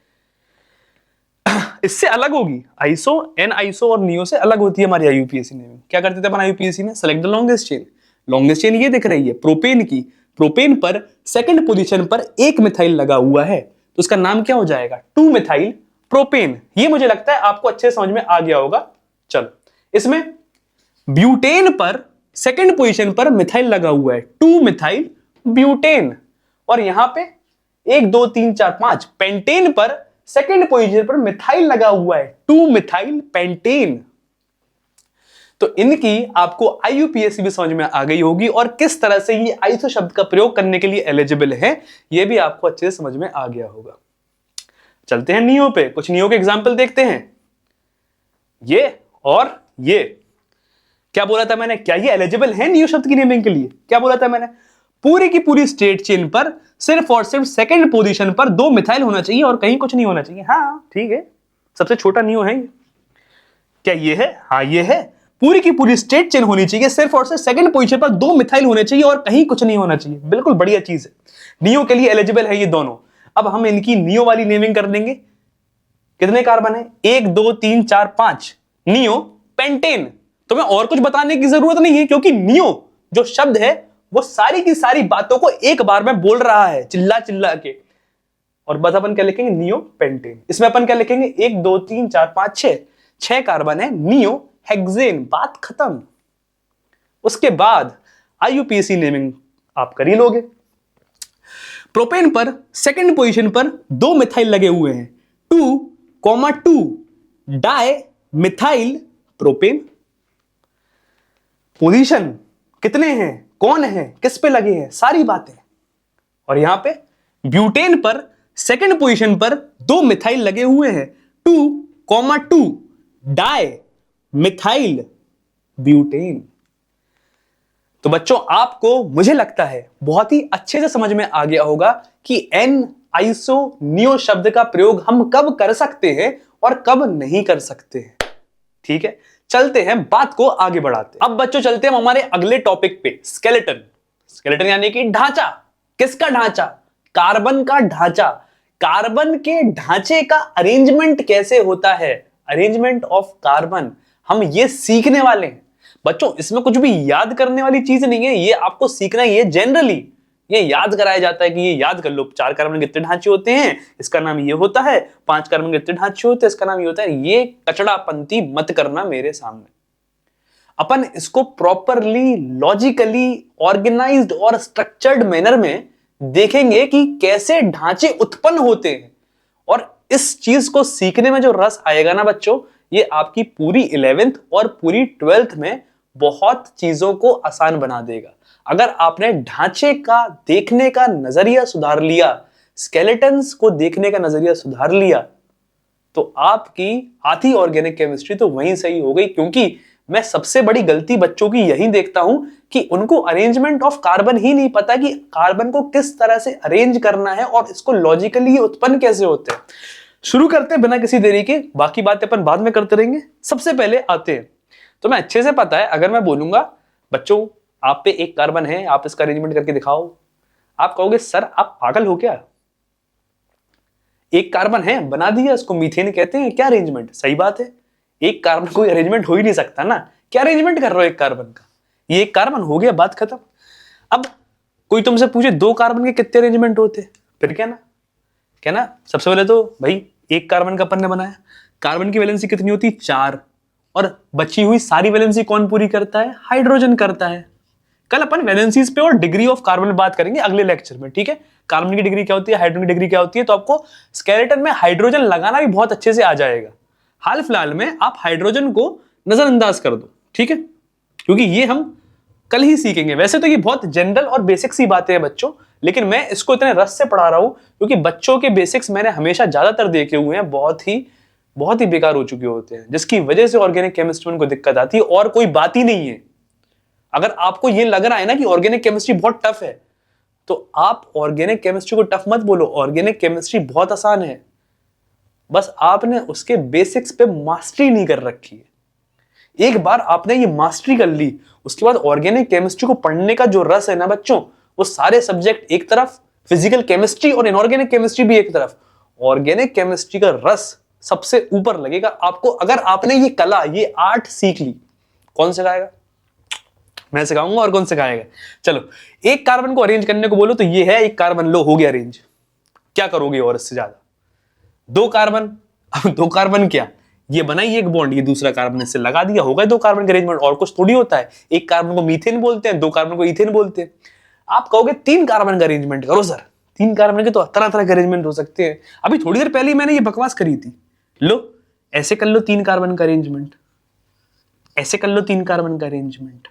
इससे अलग होगी आइसो, एन आइसो और नियो से अलग होती है हमारी आईयूपीएसी नेमिंग। क्या करते थे अपन आईयूपीएसी में? Select the longest chain. Longest chain ये दिख रही है प्रोपेन की, प्रोपेन पर सेकंड पोजीशन पर एक मिथाइल लगा हुआ है, तो उसका नाम क्या हो जाएगा? 2 मिथाइल प्रोपेन। ये मुझे लगता है आपको अच्छे समझ में आ गया होगा। चलो, इसमें ब्यूटेन पर सेकंड पोजीशन पर मिथाइल लगा हुआ है, 2 मिथाइल ब्यूटेन। और यहां पे 1 2 3 4 5 पेंटेन पर सेकंड पोजीशन पर मिथाइल लगा हुआ है, 2 मिथाइल पेंटेन। तो इनकी आपको आईयूपीएसी भी समझ में आ गई होगी और किस तरह से ये आइसो शब्द का प्रयोग करने के लिए एलिजिबल है, ये भी आपको अच्छे से समझ में आ गया होगा। चलते हैं नियो पे, कुछ नियो के एग्जाम्पल देखते हैं। ये और ये क्या बोला था मैंने? क्या ये एलिजिबल है नियो शब्द की नेमिंग के लिए? क्या बोला था मैंने? पूरी की पूरी स्ट्रेट चेन पर सिर्फ और सिर्फ सेकंड पोजीशन पर 2 मिथाइल होना चाहिए और कहीं कुछ नहीं होना चाहिए। हाँ ठीक है, सबसे छोटा नियो है ये। क्या ये है? हाँ ये है। पूरी की पूरी स्ट्रेट चेन होनी चाहिए, सिर्फ और सिर्फ सेकंड पोजीशन पर 2 मिथाइल होने चाहिए और कहीं कुछ नहीं होना चाहिए। बिल्कुल बढ़िया चीज है, नियो के लिए एलिजिबल है ये दोनों। अब हम इनकी नियो वाली नेमिंग कर देंगे। कितने कार्बन है? 1 2 3 4 5। Neo pentane. तुम्हें और कुछ बताने की जरूरत नहीं है, क्योंकि नियो जो शब्द है वो सारी की सारी बातों को एक बार में बोल रहा है, चिल्ला चिल्ला के। और बस अपन क्या लिखेंगे? Neo pentane. इसमें अपन क्या लिखेंगे? 1 2 3 4 5 6 कार्बन है, नियो हेक्सेन। बात खत्म। उसके बाद आईयूपीएसी नेमिंग आप कर ही लोगे। प्रोपेन पर सेकंड पोजीशन पर 2 मिथाइल लगे हुए हैं, 2,2 डाई मिथाइल प्रोपेन। पोजीशन कितने हैं, कौन है, किस पे लगे हैं, सारी बातें। और यहां पे ब्यूटेन पर सेकंड पोजीशन पर 2 मिथाइल लगे हुए हैं, 2,2 डाई मिथाइल ब्यूटेन। तो बच्चों आपको, मुझे लगता है, बहुत ही अच्छे से समझ में आ गया होगा कि एन आइसोनियो शब्द का प्रयोग हम कब कर सकते हैं और कब नहीं कर सकते हैं। ठीक है, चलते हैं, बात को आगे बढ़ाते हैं। अब बच्चों चलते हैं हमारे अगले टॉपिक पे, स्केलेटन। स्केलेटन यानी कि ढांचा। किसका ढांचा? कार्बन का ढांचा। कार्बन के ढांचे का अरेंजमेंट कैसे होता है, अरेंजमेंट ऑफ कार्बन, हम ये सीखने वाले हैं। बच्चों इसमें कुछ भी याद करने वाली चीज नहीं है, ये आपको सीखना ही है। जनरली ये याद कराया जाता है कि ये याद कर लो, 4 कार्बन के कितने ढांचे होते हैं, इसका नाम ये होता है, 5 कार्बन के कितने ढांचे होते हैं, इसका नाम ये होता है। ये कचड़ापंती मत करना मेरे सामने। अपन इसको प्रॉपरली, लॉजिकली, ऑर्गेनाइज्ड और स्ट्रक्चर्ड मैनर में देखेंगे कि कैसे ढांचे उत्पन्न होते हैं। और इस चीज को सीखने में जो रस आएगा ना बच्चों, ये आपकी पूरी 11th और पूरी 12th में बहुत चीजों को आसान बना देगा। अगर आपने ढांचे का देखने का नजरिया सुधार लिया, स्केलेटन्स को देखने का नजरिया सुधार लिया, तो आपकी आधी ऑर्गेनिक केमिस्ट्री तो वहीं सही हो गई। क्योंकि मैं सबसे बड़ी गलती बच्चों की यही देखता हूं कि उनको अरेंजमेंट ऑफ कार्बन ही नहीं पता कि कार्बन को किस तरह से अरेंज करना है और इसको लॉजिकली उत्पन्न कैसे होते हैं। शुरू करते हैं बिना किसी देरी के, बाकी बातें अपन बाद में करते रहेंगे। सबसे पहले आते हैं, तो मैं अच्छे से पता है, अगर मैं बोलूंगा बच्चों आप पे 1 कार्बन है, आप इसका अरेंजमेंट करके दिखाओ, आप कहोगे सर आप पागल हो क्या, 1 कार्बन है बना दिया, इसको मीथेन कहते हैं, क्या अरेंजमेंट। सही बात है, 1 कार्बन कोई अरेंजमेंट हो ही नहीं सकता ना, क्या अरेंजमेंट कर रहे हो 1 कार्बन का, ये 1 कार्बन हो गया, बात खत्म। अब कोई तुमसे पूछे 2 कार्बन के कितने अरेंजमेंट होते, फिर क्या ना, सबसे पहले तो भाई 1 कार्बन का अपन ने बनाया, कार्बन की वैलेंसी कितनी होती, 4, और बची हुई सारी वैलेंसी कौन पूरी करता है, हाइड्रोजन करता है। कल अपन वैलेंसीज पे और डिग्री ऑफ कार्बन बात करेंगे अगले लेक्चर में, ठीक है। कार्बन की डिग्री क्या होती है, हाइड्रोजन की डिग्री क्या होती है, तो आपको स्केलेटन में हाइड्रोजन लगाना भी बहुत अच्छे से आ जाएगा। हाल फिलहाल में आप हाइड्रोजन को नजरअंदाज कर दो, ठीक है, क्योंकि ये हम कल ही सीखेंगे। वैसे तो ये बहुत जनरल और बेसिक सी बातें हैं बच्चों, लेकिन मैं इसको इतने रस से पढ़ा रहा हूं क्योंकि बच्चों के बेसिक्स मैंने हमेशा ज्यादातर देखे हुए हैं बहुत ही बेकार हो चुके होते हैं, जिसकी वजह से ऑर्गेनिक केमिस्ट्री में उनको दिक्कत आती है। और कोई बात ही नहीं है, अगर आपको ये लग रहा है ना कि ऑर्गेनिक केमिस्ट्री बहुत टफ है, तो आप ऑर्गेनिक केमिस्ट्री को टफ मत बोलो, ऑर्गेनिक केमिस्ट्री बहुत आसान है, बस आपने उसके बेसिक्स पे मास्टरी नहीं कर रखी है। एक बार आपने ये मास्टरी कर ली, उसके बाद ऑर्गेनिक केमिस्ट्री को पढ़ने का जो रस है ना बच्चों, वो सारे सब्जेक्ट एक तरफ, फिजिकल केमिस्ट्री और इनऑर्गेनिक केमिस्ट्री भी एक तरफ, ऑर्गेनिक केमिस्ट्री का रस सबसे ऊपर लगेगा आपको। अगर आपने ये कला, ये आर्ट सीख ली, कौन सिखाएगा, मैं सिखाऊंगा, और कौन सिखाएगा। चलो 1 कार्बन को अरेंज करने को बोलो तो ये है 1 कार्बन, लो हो गया अरेंज, क्या करोगे और इससे ज्यादा। 2 कार्बन, अब 2 कार्बन क्या, ये बनाई एक बॉन्ड, ये दूसरा कार्बन इससे लगा दिया, होगा 2 कार्बन का अरेंजमेंट, और कुछ थोड़ी होता है। 1 कार्बन को मीथेन बोलते हैं, 2 कार्बन को इथेन बोलते हैं। आप कहोगे 3 कार्बन का अरेंजमेंट करो सर, 3 कार्बन के तो तरह तरह के अरेंजमेंट हो सकते हैं। अभी थोड़ी देर पहले मैंने ये बकवास करी थी, लो ऐसे कर लो 3 कार्बन का अरेंजमेंट, ऐसे कर लो 3 कार्बन का अरेंजमेंट,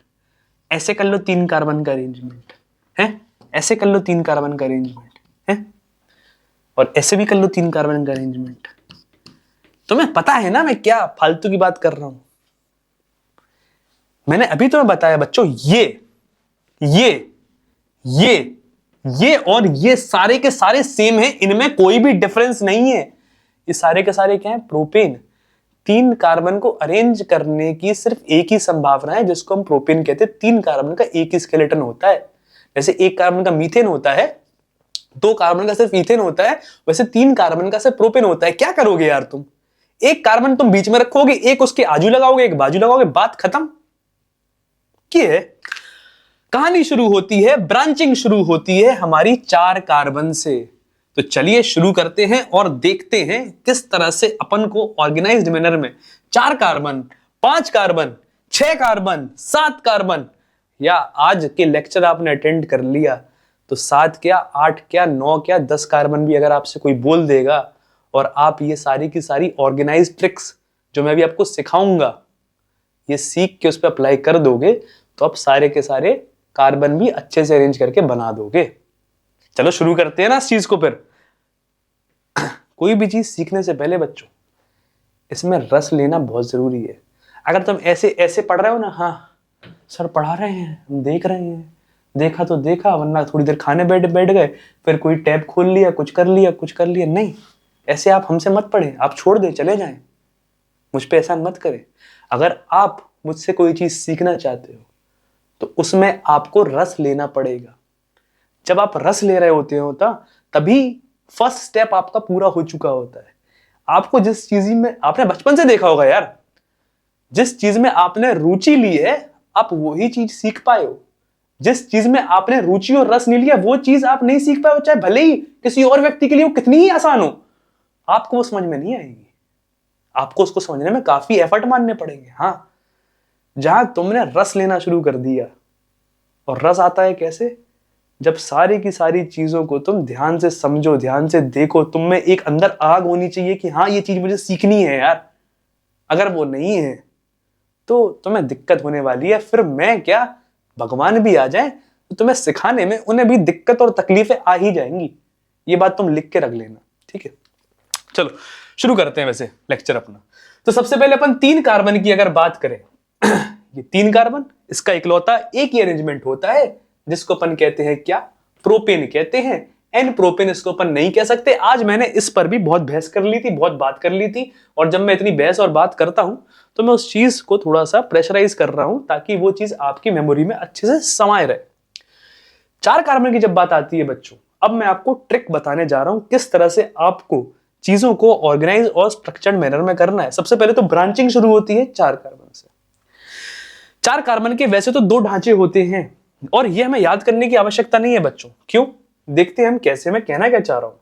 ऐसे कर लो 3 कार्बन का अरेंजमेंट है, ऐसे कर लो 3 कार्बन का अरेंजमेंट है, और ऐसे भी कर लो 3 कार्बन का अरेंजमेंट। तुम्हें पता है ना मैं क्या फालतू की बात कर रहा हूं। मैंने अभी तुम्हें बताया बच्चों, ये और ये सारे के सारे सेम हैं, इनमें कोई भी डिफरेंस नहीं है। ये सारे के सारे क्या है? प्रोपेन। 3 कार्बन को अरेंज करने की सिर्फ एक ही संभावना है, जिसको हम प्रोपेन कहते हैं। 3 कार्बन का एक ही स्केलेटन होता है। जैसे 1 कार्बन का मीथेन होता है, 2 कार्बन का सिर्फ ईथेन होता है, वैसे 3 कार्बन का सिर्फ प्रोपेन होता है। क्या करोगे यार तुम? एक कार्बन तुम बीच में रखोगे, एक उसके आजू लगाओगे, एक बाजू लगाओगे, बात खत्म। क्या कहानी शुरू होती है, ब्रांचिंग शुरू होती है हमारी 4 कार्बन से। तो चलिए शुरू करते हैं और देखते हैं किस तरह से अपन को ऑर्गेनाइज्ड मैनर में 4 कार्बन, 5 कार्बन, 6 कार्बन, 7 कार्बन, या आज के लेक्चर आपने अटेंड कर लिया तो 7 क्या, 8 क्या, 9 क्या, 10 कार्बन भी अगर आपसे कोई बोल देगा और आप ये सारी की सारी ऑर्गेनाइज्ड ट्रिक्स जो मैं भी आपको सिखाऊंगा ये सीख के उस पर अप्लाई कर दोगे तो आप सारे के सारे कार्बन भी अच्छे से अरेंज करके बना दोगे। चलो शुरू करते हैं ना इस चीज को। फिर कोई भी चीज सीखने से पहले बच्चों इसमें रस लेना बहुत जरूरी है। अगर तुम ऐसे ऐसे पढ़ रहे हो ना, हाँ सर पढ़ा रहे हैं, हम देख रहे हैं, देखा तो देखा, वरना थोड़ी देर खाने बैठ गए, फिर कोई टैब खोल लिया, कुछ कर लिया। नहीं, ऐसे आप हमसे मत पढ़े, आप छोड़ दे चले जाएं। मुझ पे ऐसा मत करें। अगर आप मुझसे कोई चीज सीखना चाहते हो तो उसमें आपको रस लेना पड़ेगा। जब आप रस ले रहे होते हो तभी फर्स्ट स्टेप आपका पूरा हो चुका होता है। आपको जिस चीज में आपने बचपन से देखा होगा यार, जिस चीज में आपने रुचि ली है आप वही चीज सीख पाए हो। जिस चीज में आपने रुचि और रस नहीं लिया वो चीज आप नहीं सीख पाए हो, चाहे भले ही किसी और व्यक्ति के लिए वो कितनी ही आसान हो, आपको वो समझ में नहीं आएगी। आपको उसको समझने में काफी एफर्ट मानने पड़ेंगे। हाँ, जहां तुमने रस लेना शुरू कर दिया, और रस आता है कैसे? जब सारी की सारी चीजों को तुम ध्यान से समझो, ध्यान से देखो, तुम में एक अंदर आग होनी चाहिए कि हाँ ये चीज मुझे सीखनी है यार। अगर वो नहीं है तो तुम्हें दिक्कत होने वाली है। फिर मैं क्या, भगवान भी आ जाए तो तुम्हें सिखाने में उन्हें भी दिक्कत और तकलीफें आ ही जाएंगी। ये बात तुम लिख के रख लेना, ठीक है? चलो शुरू करते हैं वैसे लेक्चर अपना। तो सबसे पहले अपन 3 कार्बन की अगर बात करें, ये 3 कार्बन, इसका इकलौता एक ही अरेंजमेंट होता है जिसको अपन कहते हैं क्या? प्रोपेन कहते हैं। एन प्रोपेन इसको अपन नहीं कह सकते। आज मैंने इस पर भी बहुत बहस कर ली थी, बहुत बात कर ली थी, और जब मैं इतनी बहस और बात करता हूं तो मैं उस चीज को थोड़ा सा प्रेशराइज कर रहा हूं ताकि वो चीज आपकी मेमोरी में अच्छे से समाये रहे। 4 कार्बन की जब बात आती है बच्चों, अब मैं आपको ट्रिक बताने जा रहा हूं किस तरह से आपको चीजों को ऑर्गेनाइज और स्ट्रक्चर्ड मैनर में करना है। सबसे पहले तो ब्रांचिंग शुरू होती है 4 कार्बन से। 4 कार्बन के वैसे तो 2 ढांचे होते हैं और ये हमें याद करने की आवश्यकता नहीं है बच्चों। क्यों? देखते हैं हम कैसे। मैं कहना क्या चाह रहा हूं,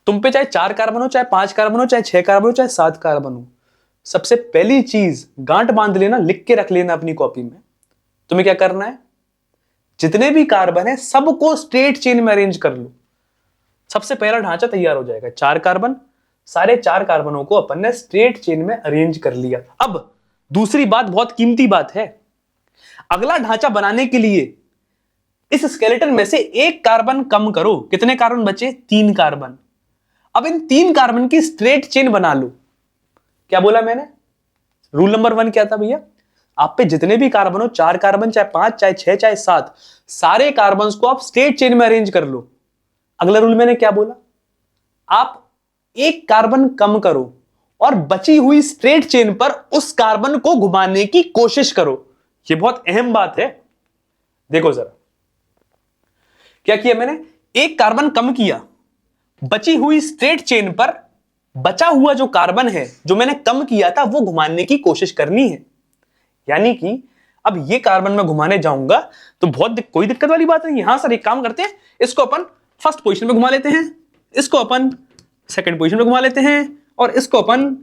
तुम पे चाहे 4 कार्बन हो, चाहे 5 कार्बन हो, चाहे 6 कार्बन हो, चाहे 7 कार्बन हो, सबसे पहली चीज गांठ बांध लेना, लिख के रख लेना अपनी कॉपी में। तुम्हें क्या करना है, जितने भी कार्बन है सबको स्ट्रेट चेन में अरेंज कर लो। सबसे पहला ढांचा तैयार हो जाएगा। 4 कार्बन, सारे 4 कार्बनों को अपन ने स्ट्रेट चेन में अरेंज कर लिया। अब दूसरी बात, बहुत कीमती बात है, अगला ढांचा बनाने के लिए इस स्केलेटन में से 1 कार्बन कम करो। कितने कार्बन बचे? 3 कार्बन। अब इन 3 कार्बन की स्ट्रेट चेन बना लो। क्या बोला मैंने? रूल नंबर 1 क्या था भैया? आप पे जितने भी कार्बन हो, 4 कार्बन, चाहे 5, चाहे 6, चाहे 7, सारे कार्बन को आप स्ट्रेट चेन में अरेंज कर लो। अगला रूल मैंने क्या बोला? आप 1 कार्बन कम करो और बची हुई स्ट्रेट चेन पर उस कार्बन को घुमाने की कोशिश करो। यह बहुत अहम बात है। देखो जरा, क्या किया मैंने? 1 कार्बन कम किया, बची हुई स्ट्रेट चेन पर बचा हुआ जो कार्बन है जो मैंने कम किया था वो घुमाने की कोशिश करनी है। यानी कि अब ये कार्बन मैं घुमाने जाऊंगा तो कोई दिक्कत वाली बात नहीं है। हाँ सर, एक काम करते हैं, इसको अपन फर्स्ट पोजीशन पे घुमा लेते हैं, इसको अपन सेकंड पोजीशन पे घुमा लेते हैं, और इसको अपन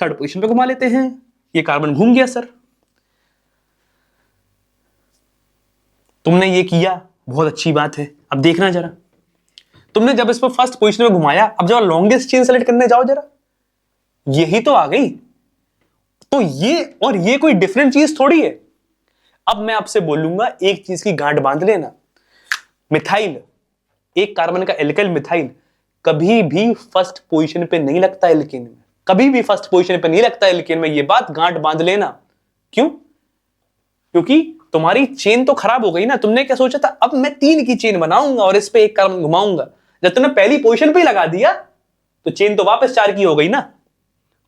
थर्ड पोजीशन पे घुमा लेते हैं। ये कार्बन घूम गया सर। तुमने ये किया, बहुत अच्छी बात है। अब देखना जरा, तुमने जब इसको फर्स्ट पोजीशन में घुमाया, अब जब लॉन्गेस्ट चेन सेलेक्ट करने जाओ जरा, यही तो आ गई। तो ये और ये कोई डिफरेंट चीज थोड़ी है। अब मैं आपसे बोलूंगा एक चीज की गांठ बांध लेना, मिथाइल, 1 कार्बन का एल्काइल मिथाइल कभी भी फर्स्ट पोजीशन पे नहीं लगता एल्केन में, कभी भी फर्स्ट पोजीशन पे नहीं लगता एल्केन में। ये बात गांठ बांध लेना। क्यों? क्योंकि तुम्हारी चेन तो खराब हो गई ना। तुमने क्या सोचा था, अब मैं 3 की चेन बनाऊंगा और इस पे एक कार्बन घुमाऊंगा। जब तुमने पहली पोजीशन पे लगा दिया तो चेन तो वापस 4 की हो गई ना।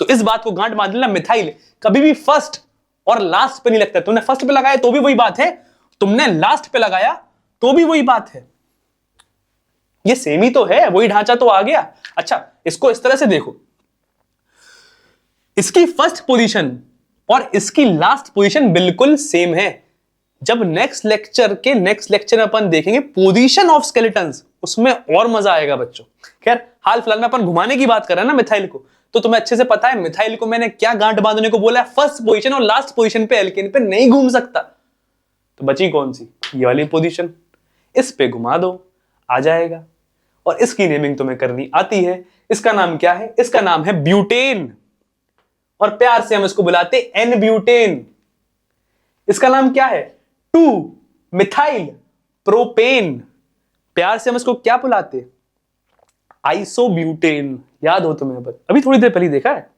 तो इस बात को गांठ बांध लेना, मिथाइल कभी भी फर्स्ट और लास्ट पे नहीं लगता। तुमने फर्स्ट पे लगाया तो भी वही बात है, तुमने लास्ट पे लगाया तो भी वही बात है। ये सेम ही तो है, वही ढांचा तो आ गया। अच्छा, इसको इस तरह से देखो, इसकी फर्स्ट पोजीशन और इसकी लास्ट पोजीशन बिल्कुल सेम है। जब नेक्स्ट लेक्चर में अपन देखेंगे पोजीशन ऑफ स्केलेटन्स, उसमें और मजा आएगा बच्चों। खैर, हाल फिलहाल में अपन घुमाने की बात कर रहे हैं ना मिथाइल को, तो तुम्हें अच्छे से पता है मिथाइल को मैंने क्या गांठ बांधने को बोला है। फर्स्ट पोजीशन और लास्ट पोजीशन पे एल्केन पे नहीं घूम सकता। तो बची कौन सी, ये वाली पोजीशन। इस पे घुमा दो, आ जाएगा। और इसकी नेमिंग तुम्हें करनी आती है। इसका नाम क्या है, इसका नाम है ब्यूटेन, और प्यार से हम इसको बुलाते एन ब्यूटेन। इसका नाम क्या है, 2 मिथाइल प्रोपेन। प्यार से हम इसको क्या बुलाते, आइसोब्यूटेन। याद हो तुम्हें, अभी थोड़ी देर पहले देखा है।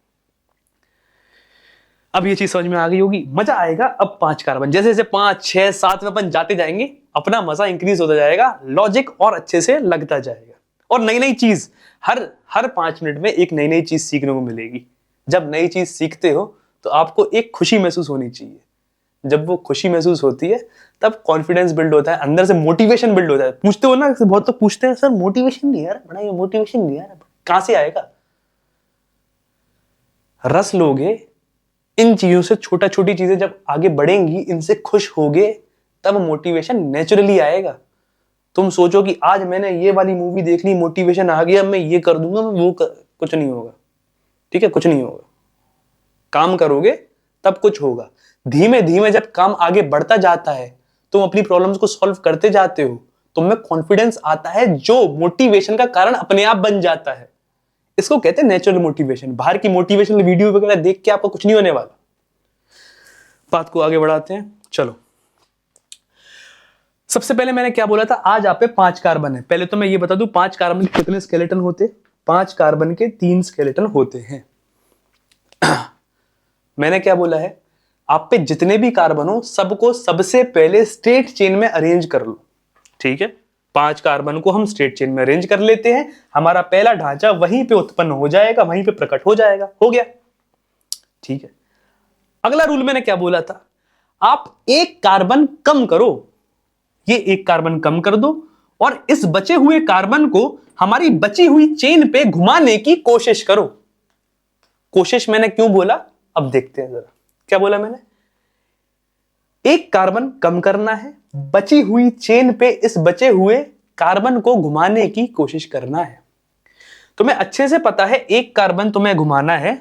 अब ये चीज समझ में आ गई होगी, मजा आएगा। अब 5 कार्बन, जैसे जैसे 5, 6, 7 में अपन जाते जाएंगे, अपना मजा इंक्रीज होता जाएगा, लॉजिक और अच्छे से लगता जाएगा, और नई नई चीज हर 5 मिनट में एक नई नई चीज सीखने को मिलेगी। जब नई चीज सीखते हो तो आपको एक खुशी महसूस होनी चाहिए। जब वो खुशी महसूस होती है तब कॉन्फिडेंस बिल्ड होता है, अंदर से मोटिवेशन बिल्ड होता है। पूछते हो ना, बहुत तो पूछते हैं, सर मोटिवेशन नहीं यार, बड़ा ये मोटिवेशन नहीं यार, कहां से आएगा। रस लोगे इन चीजों से, छोटा छोटी चीजें जब आगे बढ़ेंगी, इनसे खुश होगे, तब मोटिवेशन नेचुरली आएगा। तुम सोचो कि आज मैंने ये वाली मूवी देख ली, मोटिवेशन आ गया, मैं ये कर दूंगा, मैं वो कुछ नहीं होगा। ठीक है, कुछ नहीं होगा। काम करोगे तब कुछ होगा। धीमे धीमे जब काम आगे बढ़ता जाता है, तुम अपनी प्रॉब्लम्स को सॉल्व करते जाते हो, तुम में कॉन्फिडेंस आता है, जो मोटिवेशन का कारण अपने आप बन जाता है। इसको कहते हैं नेचुरल मोटिवेशन। बाहर की मोटिवेशनल वीडियो वगैरह देख के आपको कुछ नहीं होने वाला। बात को आगे बढ़ाते हैं, चलो। सबसे पहले मैंने क्या बोला था, आज आप पे 5 कार्बन है। पहले तो मैं ये बता दूं, 5 कार्बन के कितने स्केलेटन होते। 5 कार्बन के 3 स्केलेटन होते हैं। मैंने क्या बोला है, आप पे जितने भी कार्बन हो सबको सबसे पहले स्ट्रेट चेन में अरेंज कर लो। ठीक है, 5 कार्बन को हम स्ट्रेट चेन में अरेंज कर लेते हैं। हमारा पहला ढांचा वहीं पे उत्पन्न हो जाएगा, वहीं पे प्रकट हो जाएगा। हो गया, ठीक है। अगला रूल मैंने क्या बोला था, आप एक कार्बन कम करो, ये एक कार्बन कम कर दो, और इस बचे हुए कार्बन को हमारी बची हुई चेन पे घुमाने की कोशिश करो। कोशिश मैंने क्यों बोला, अब देखते हैं जरा। क्या बोला मैंने, एक कार्बन कम करना है, बची हुई चेन पे इस बचे हुए कार्बन को घुमाने की कोशिश करना है। तुम्हें अच्छे से पता है एक कार्बन तुम्हें घुमाना है,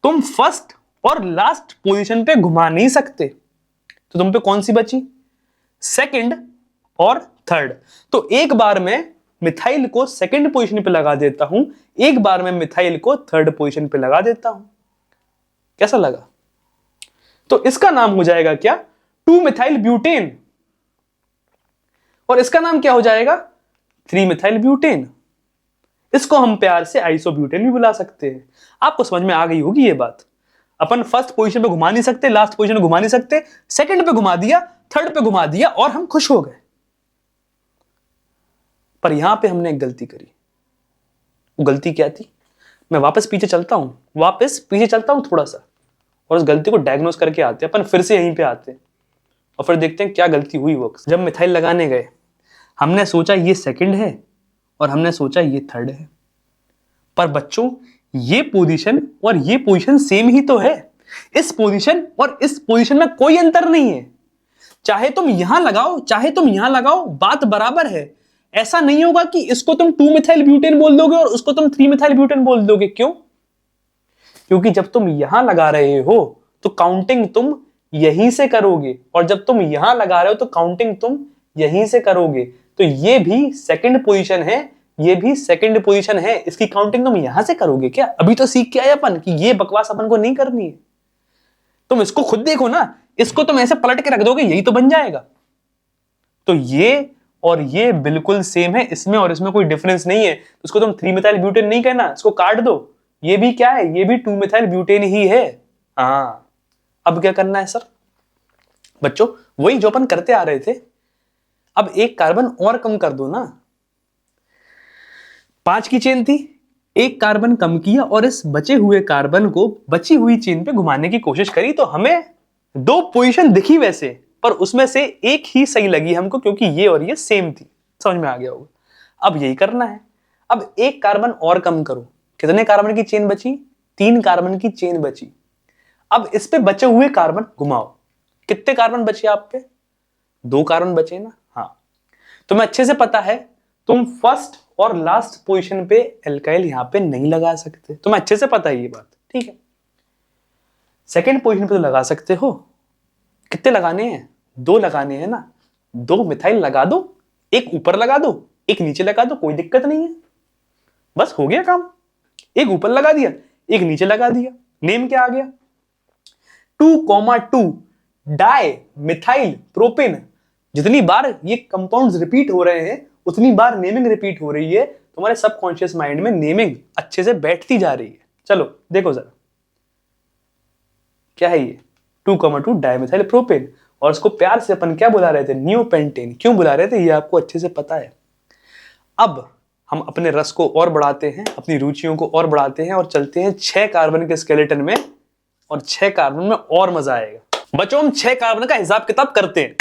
तुम फर्स्ट और लास्ट पोजीशन पे घुमा नहीं सकते। तो तुम पे कौन सी बची, सेकंड और थर्ड। तो एक बार में मिथाइल को सेकंड पोजीशन पे लगा देता हूं, एक बार में मिथाइल को थर्ड पोजीशन पे लगा देता हूं। कैसा लगा, तो इसका नाम हो जाएगा क्या, 2 मिथाइल ब्यूटेन, और इसका नाम क्या हो जाएगा, 3 मिथाइल ब्यूटेन। इसको हम प्यार से आइसोब्यूटेन भी बुला सकते हैं। आपको समझ में आ गई होगी ये बात। अपन फर्स्ट पोजीशन पे घुमा नहीं सकते, लास्ट पोजीशन पे घुमा नहीं सकते, सेकंड पे घुमा दिया, थर्ड पे घुमा दिया, और हम खुश हो गए। पर यहां पे हमने एक गलती करी। वो गलती क्या थी, मैं वापस पीछे चलता हूं थोड़ा सा, और उस गलती को डायग्नोस करके आते हैं। अपन फिर से यहीं पे आते हैं और फिर देखते हैं क्या गलती हुई। वो जब मिथाइल लगाने गए, हमने सोचा ये सेकंड है और हमने सोचा ये थर्ड है, पर बच्चों ये पोजीशन और ये पोजीशन सेम ही तो है। इस पोजीशन और इस पोजीशन में कोई अंतर नहीं है। चाहे तुम यहां लगाओ, चाहे तुम यहां लगाओ, बात बराबर है। ऐसा नहीं होगा कि इसको तुम 2 मिथाइल ब्यूटेन बोल दोगे और उसको तुम 3 मिथाइल ब्यूटेन बोल दोगे। क्यों, क्योंकि जब तुम यहां लगा रहे हो तो काउंटिंग तुम यहीं से करोगे, और जब तुम यहां लगा रहे हो तो काउंटिंग तुम यहीं से करोगे। तो ये भी सेकंड पोजीशन है, ये भी सेकंड पोजीशन है, इसकी काउंटिंग तुम यहां से करोगे क्या। अभी तो सीख के आए अपन कि ये बकवास अपन को नहीं करनी है। तुम इसको खुद देखो ना, इसको तुम ऐसे पलट के रख दोगे, यही तो बन जाएगा। तो ये और ये बिल्कुल सेम है, इसमें और इसमें कोई डिफरेंस नहीं है। इसको तुम 3 मिथाइल ब्यूटेन नहीं कहना, इसको काट दो। ये भी क्या है, ये भी 2 मिथाइल ब्यूटेन ही है। हाँ, अब क्या करना है सर, बच्चों वही जो अपन करते आ रहे थे। अब एक कार्बन और कम कर दो ना, 5 की चेन थी, एक कार्बन कम किया और इस बचे हुए कार्बन को बची हुई चेन पे घुमाने की कोशिश करी, तो हमें 2 पोजीशन दिखी वैसे, पर उसमें से एक ही सही लगी हमको क्योंकि ये और ये सेम थी। समझ में आ गया होगा। अब यही करना है। अब एक कार्बन और कम करो, कितने कार्बन की चेन बची? 3 कार्बन की चेन बची। अब इस पे बचे हुए कार्बन घुमाओ, कितने कार्बन बचे आप पे? 2 कार्बन बचे ना। हाँ, तुम्हें अच्छे से पता है तुम फर्स्ट और लास्ट पोजीशन पे एल्काइल यहां पे नहीं लगा सकते, तुम्हें अच्छे से पता है ये बात, ठीक है। सेकेंड पोजीशन पे तो लगा सकते हो। कितने लगाने हैं? 2 लगाने हैं ना। 2 मिथाइल लगा दो, एक ऊपर लगा दो, एक नीचे लगा दो, कोई दिक्कत नहीं है, बस हो गया काम। एक ऊपर लगा दिया, एक नीचे लगा दिया, नेम क्या आ गया? 2,2 डाई मिथाइल प्रोपेन। जितनी बार ये कंपाउंड्स रिपीट हो रहे हैं उतनी बार नेमिंग रिपीट हो रही है, तुम्हारे सबकॉन्शियस माइंड में नेमिंग अच्छे से बैठती जा रही है। चलो देखो जरा, क्या है ये? 2,2 डाइमिथाइल प्रोपेन, और इसको प्यार से अपन क्या बुला रहे थे? नियोपेंटेन। क्यों बुला रहे थे ये आपको अच्छे से पता है। अब हम अपने रस को और बढ़ाते हैं, अपनी रुचियों को और बढ़ाते हैं और चलते हैं 6 कार्बन के स्केलेटन में, और 6 कार्बन में और मजा आएगा। बच्चों हम 6 कार्बन का हिसाब किताब करते हैं।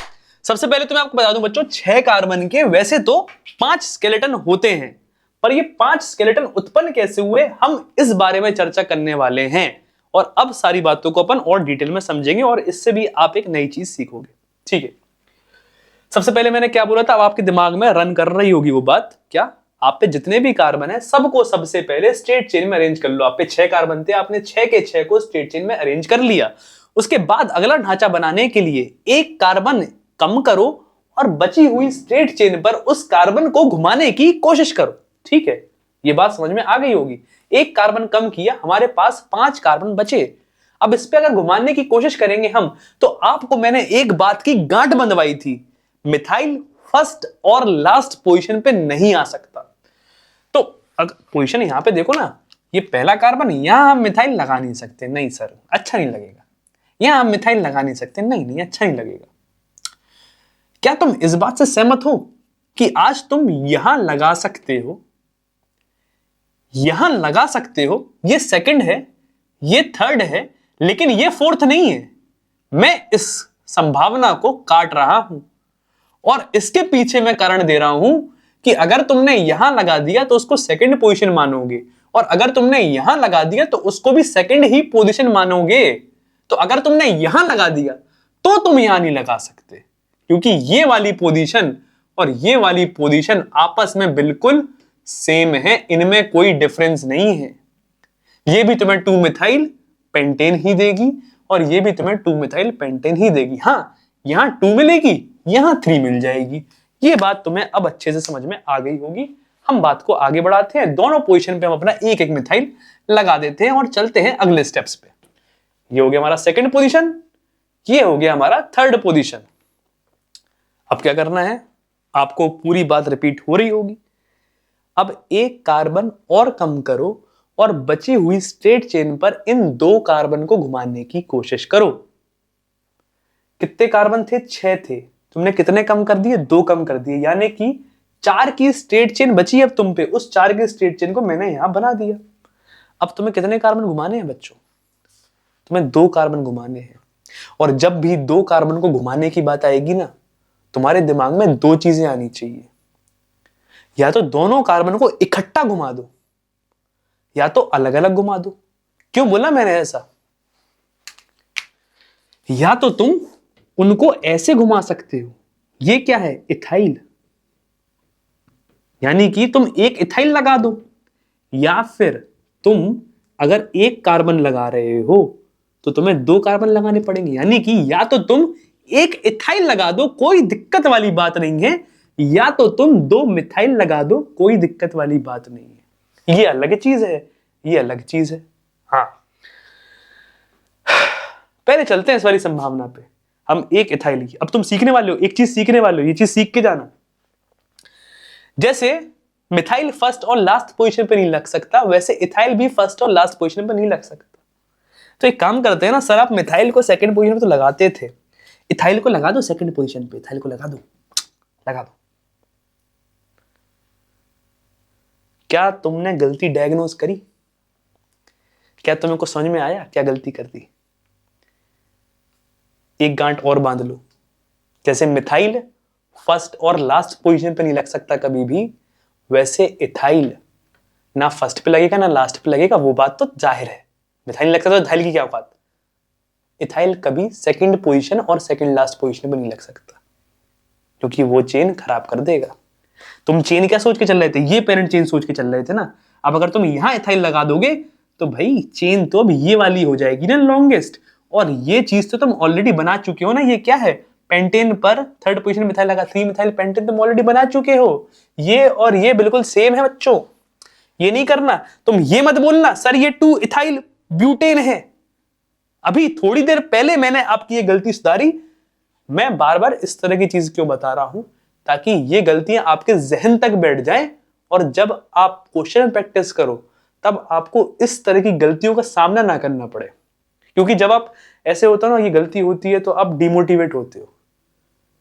सबसे पहले तो मैं आपको बता दूं बच्चों, 6 कार्बन के वैसे तो 5 स्केलेटन होते हैं, पर ये 5 स्केलेटन उत्पन्न कैसे हुए हम इस बारे में चर्चा करने वाले हैं। और अब सारी बातों को अपन और डिटेल में समझेंगे और इससे भी आप एक नई चीज सीखोगे, ठीक है। सबसे पहले मैंने क्या बोला था, अब आपके दिमाग में रन कर रही होगी वो बात, क्या? आप पे जितने भी कार्बन है सबको सबसे पहले स्ट्रेट चेन में अरेंज कर लो। आप पे 6 कार्बन थे, आपने 6 के 6 को स्ट्रेट चेन में अरेंज कर लिया। उसके बाद अगला ढांचा बनाने के लिए एक कार्बन कम करो और बची हुई स्ट्रेट चेन पर उस कार्बन को घुमाने की कोशिश करो, ठीक है। ये बात समझ में आ गई होगी। एक कार्बन कम किया, हमारे पास 5 कार्बन बचे। अब इस पे अगर घुमाने की कोशिश करेंगे हम, तो आपको मैंने एक बात की गांठ बंधवाई थी, मिथाइल फर्स्ट और लास्ट पोजीशन पे नहीं आ सकता। तो अगर पोजीशन यहां पे देखो ना, ये पहला कार्बन, यहां हम मिथाइल लगा नहीं सकते, नहीं सर अच्छा नहीं लगेगा। यहां हम मिथाइल लगा नहीं सकते, नहीं नहीं अच्छा नहीं लगेगा। क्या तुम इस बात से सहमत हो कि आज तुम यहां लगा सकते हो, यहां लगा सकते हो, ये सेकंड है, ये थर्ड है, लेकिन ये फोर्थ नहीं है। मैं इस संभावना को काट रहा हूं और इसके पीछे मैं कारण दे रहा हूं कि अगर तुमने यहां लगा दिया तो उसको सेकंड पोजीशन मानोगे, और अगर तुमने यहां लगा दिया तो उसको भी सेकंड ही पोजीशन मानोगे। तो अगर तुमने यहां लगा दिया तो तुम यहां नहीं लगा सकते, क्योंकि ये वाली पोजीशन और ये वाली पोजीशन आपस में बिल्कुल सेम है, इनमें कोई डिफरेंस नहीं है। ये भी तुम्हें 2 मिथाइल पेंटेन ही देगी और ये भी तुम्हें 2 मिथाइल पेंटेन ही देगी। हां, यहां 2 मिलेगी, यहां 3 मिल जाएगी। ये बात तुम्हें अब अच्छे से समझ में आ गई होगी। हम बात को आगे बढ़ाते हैं, दोनों पोजीशन पे हम अपना एक एक मिथाइल लगा देते हैं और चलते हैं अगले स्टेप्स पे। ये हो गया हमारा सेकंड पोजीशन, ये हो गया हमारा थर्ड पोजीशन। अब क्या करना है, आपको पूरी बात रिपीट हो रही होगी। अब एक कार्बन और कम करो और बची हुई स्ट्रेट चेन पर इन 2 कार्बन को घुमाने की कोशिश करो। कितने कार्बन थे? 6 थे। तुमने कितने कम कर दिए? 2 कम कर दिए, यानी कि 4 की स्ट्रेट चेन बची अब तुम पे। उस 4 की स्ट्रेट चेन को मैंने यहां बना दिया। अब तुम्हें कितने कार्बन घुमाने हैं बच्चों? तुम्हें 2 कार्बन घुमाने हैं। और जब भी 2 कार्बन को घुमाने की बात आएगी ना, तुम्हारे दिमाग में 2 चीजें आनी चाहिए। या तो दोनों कार्बन को इकट्ठा घुमा दो, या तो अलग अलग घुमा दो। क्यों बोला मैंने ऐसा? या तो तुम उनको ऐसे घुमा सकते हो, ये क्या है? इथाइल, यानी कि तुम एक इथाइल लगा दो, या फिर तुम अगर एक कार्बन लगा रहे हो तो तुम्हें 2 कार्बन लगाने पड़ेंगे, यानी कि या तो तुम एक इथाइल लगा दो, कोई दिक्कत वाली बात नहीं है, या तो तुम 2 मिथाइल लगा दो, कोई दिक्कत वाली बात नहीं है। ये अलग चीज है, ये अलग चीज है। हाँ, पहले चलते हैं इस वाली संभावना पे। हम एक इथाइल की, अब तुम सीखने वाले हो, एक चीज सीखने वाले हो, ये चीज सीख के जाना। जैसे मिथाइल फर्स्ट और लास्ट पोजीशन पे नहीं लग सकता, वैसे इथाइल भी फर्स्ट और लास्ट पोजीशन पे नहीं लग सकता। तो एक काम करते हैं ना सर, आप मिथाइल को सेकंड पोजीशन पे तो लगाते थे, इथाइल को लगा दो सेकंड पोजीशन पे, इथाइल को लगा दो, लगा दो। क्या तुमने गलती डायग्नोज करी? क्या तुम्हें को समझ में आया क्या गलती कर दी? एक गांठ और बांध लो, जैसे मिथाइल फर्स्ट और लास्ट पोजीशन पे नहीं लग सकता कभी भी, वैसे इथाइल ना फर्स्ट पे लगेगा ना लास्ट पे लगेगा, वो बात तो जाहिर है। मिथाइल नहीं लग सकता तो इथाइल की क्या बात? इथाइल कभी सेकंड पोजीशन और सेकंड लास्ट पोजीशन पे नहीं लग सकता, क्योंकि वो चेन खराब कर देगा। तुम चेन क्या सोच के चल रहे थे? ये पेरेंट चेन सोच के चल रहे थे ना। अब अगर तुम यहां इथाइल लगा दोगे तो भाई चेन तो अब ये वाली हो जाएगी ना लॉन्गेस्ट, और ये चीज तो तुम ऑलरेडी बना चुके हो ना। ये क्या है? पेंटेन पर थर्ड पोजीशन मिथाइल लगा, 3 मिथाइल पेंटेन तुम ऑलरेडी बना चुके हो। ये और ये बिल्कुल सेम है बच्चों, ये नहीं करना। तुम ये मत बोलना सर ये 2 इथाइल ब्यूटेन है। अभी थोड़ी देर पहले मैंने आपकी ये गलती सुधारी। मैं बार बार इस तरह की चीज क्यों बता रहा हूं? ताकि ये गलतियां आपके जहन तक बैठ जाएं, और जब आप क्वेश्चन प्रैक्टिस करो तब आपको इस तरह की गलतियों का सामना ना करना पड़े। क्योंकि जब आप ऐसे होता है ना, ये गलती होती है तो आप डिमोटिवेट होते हो,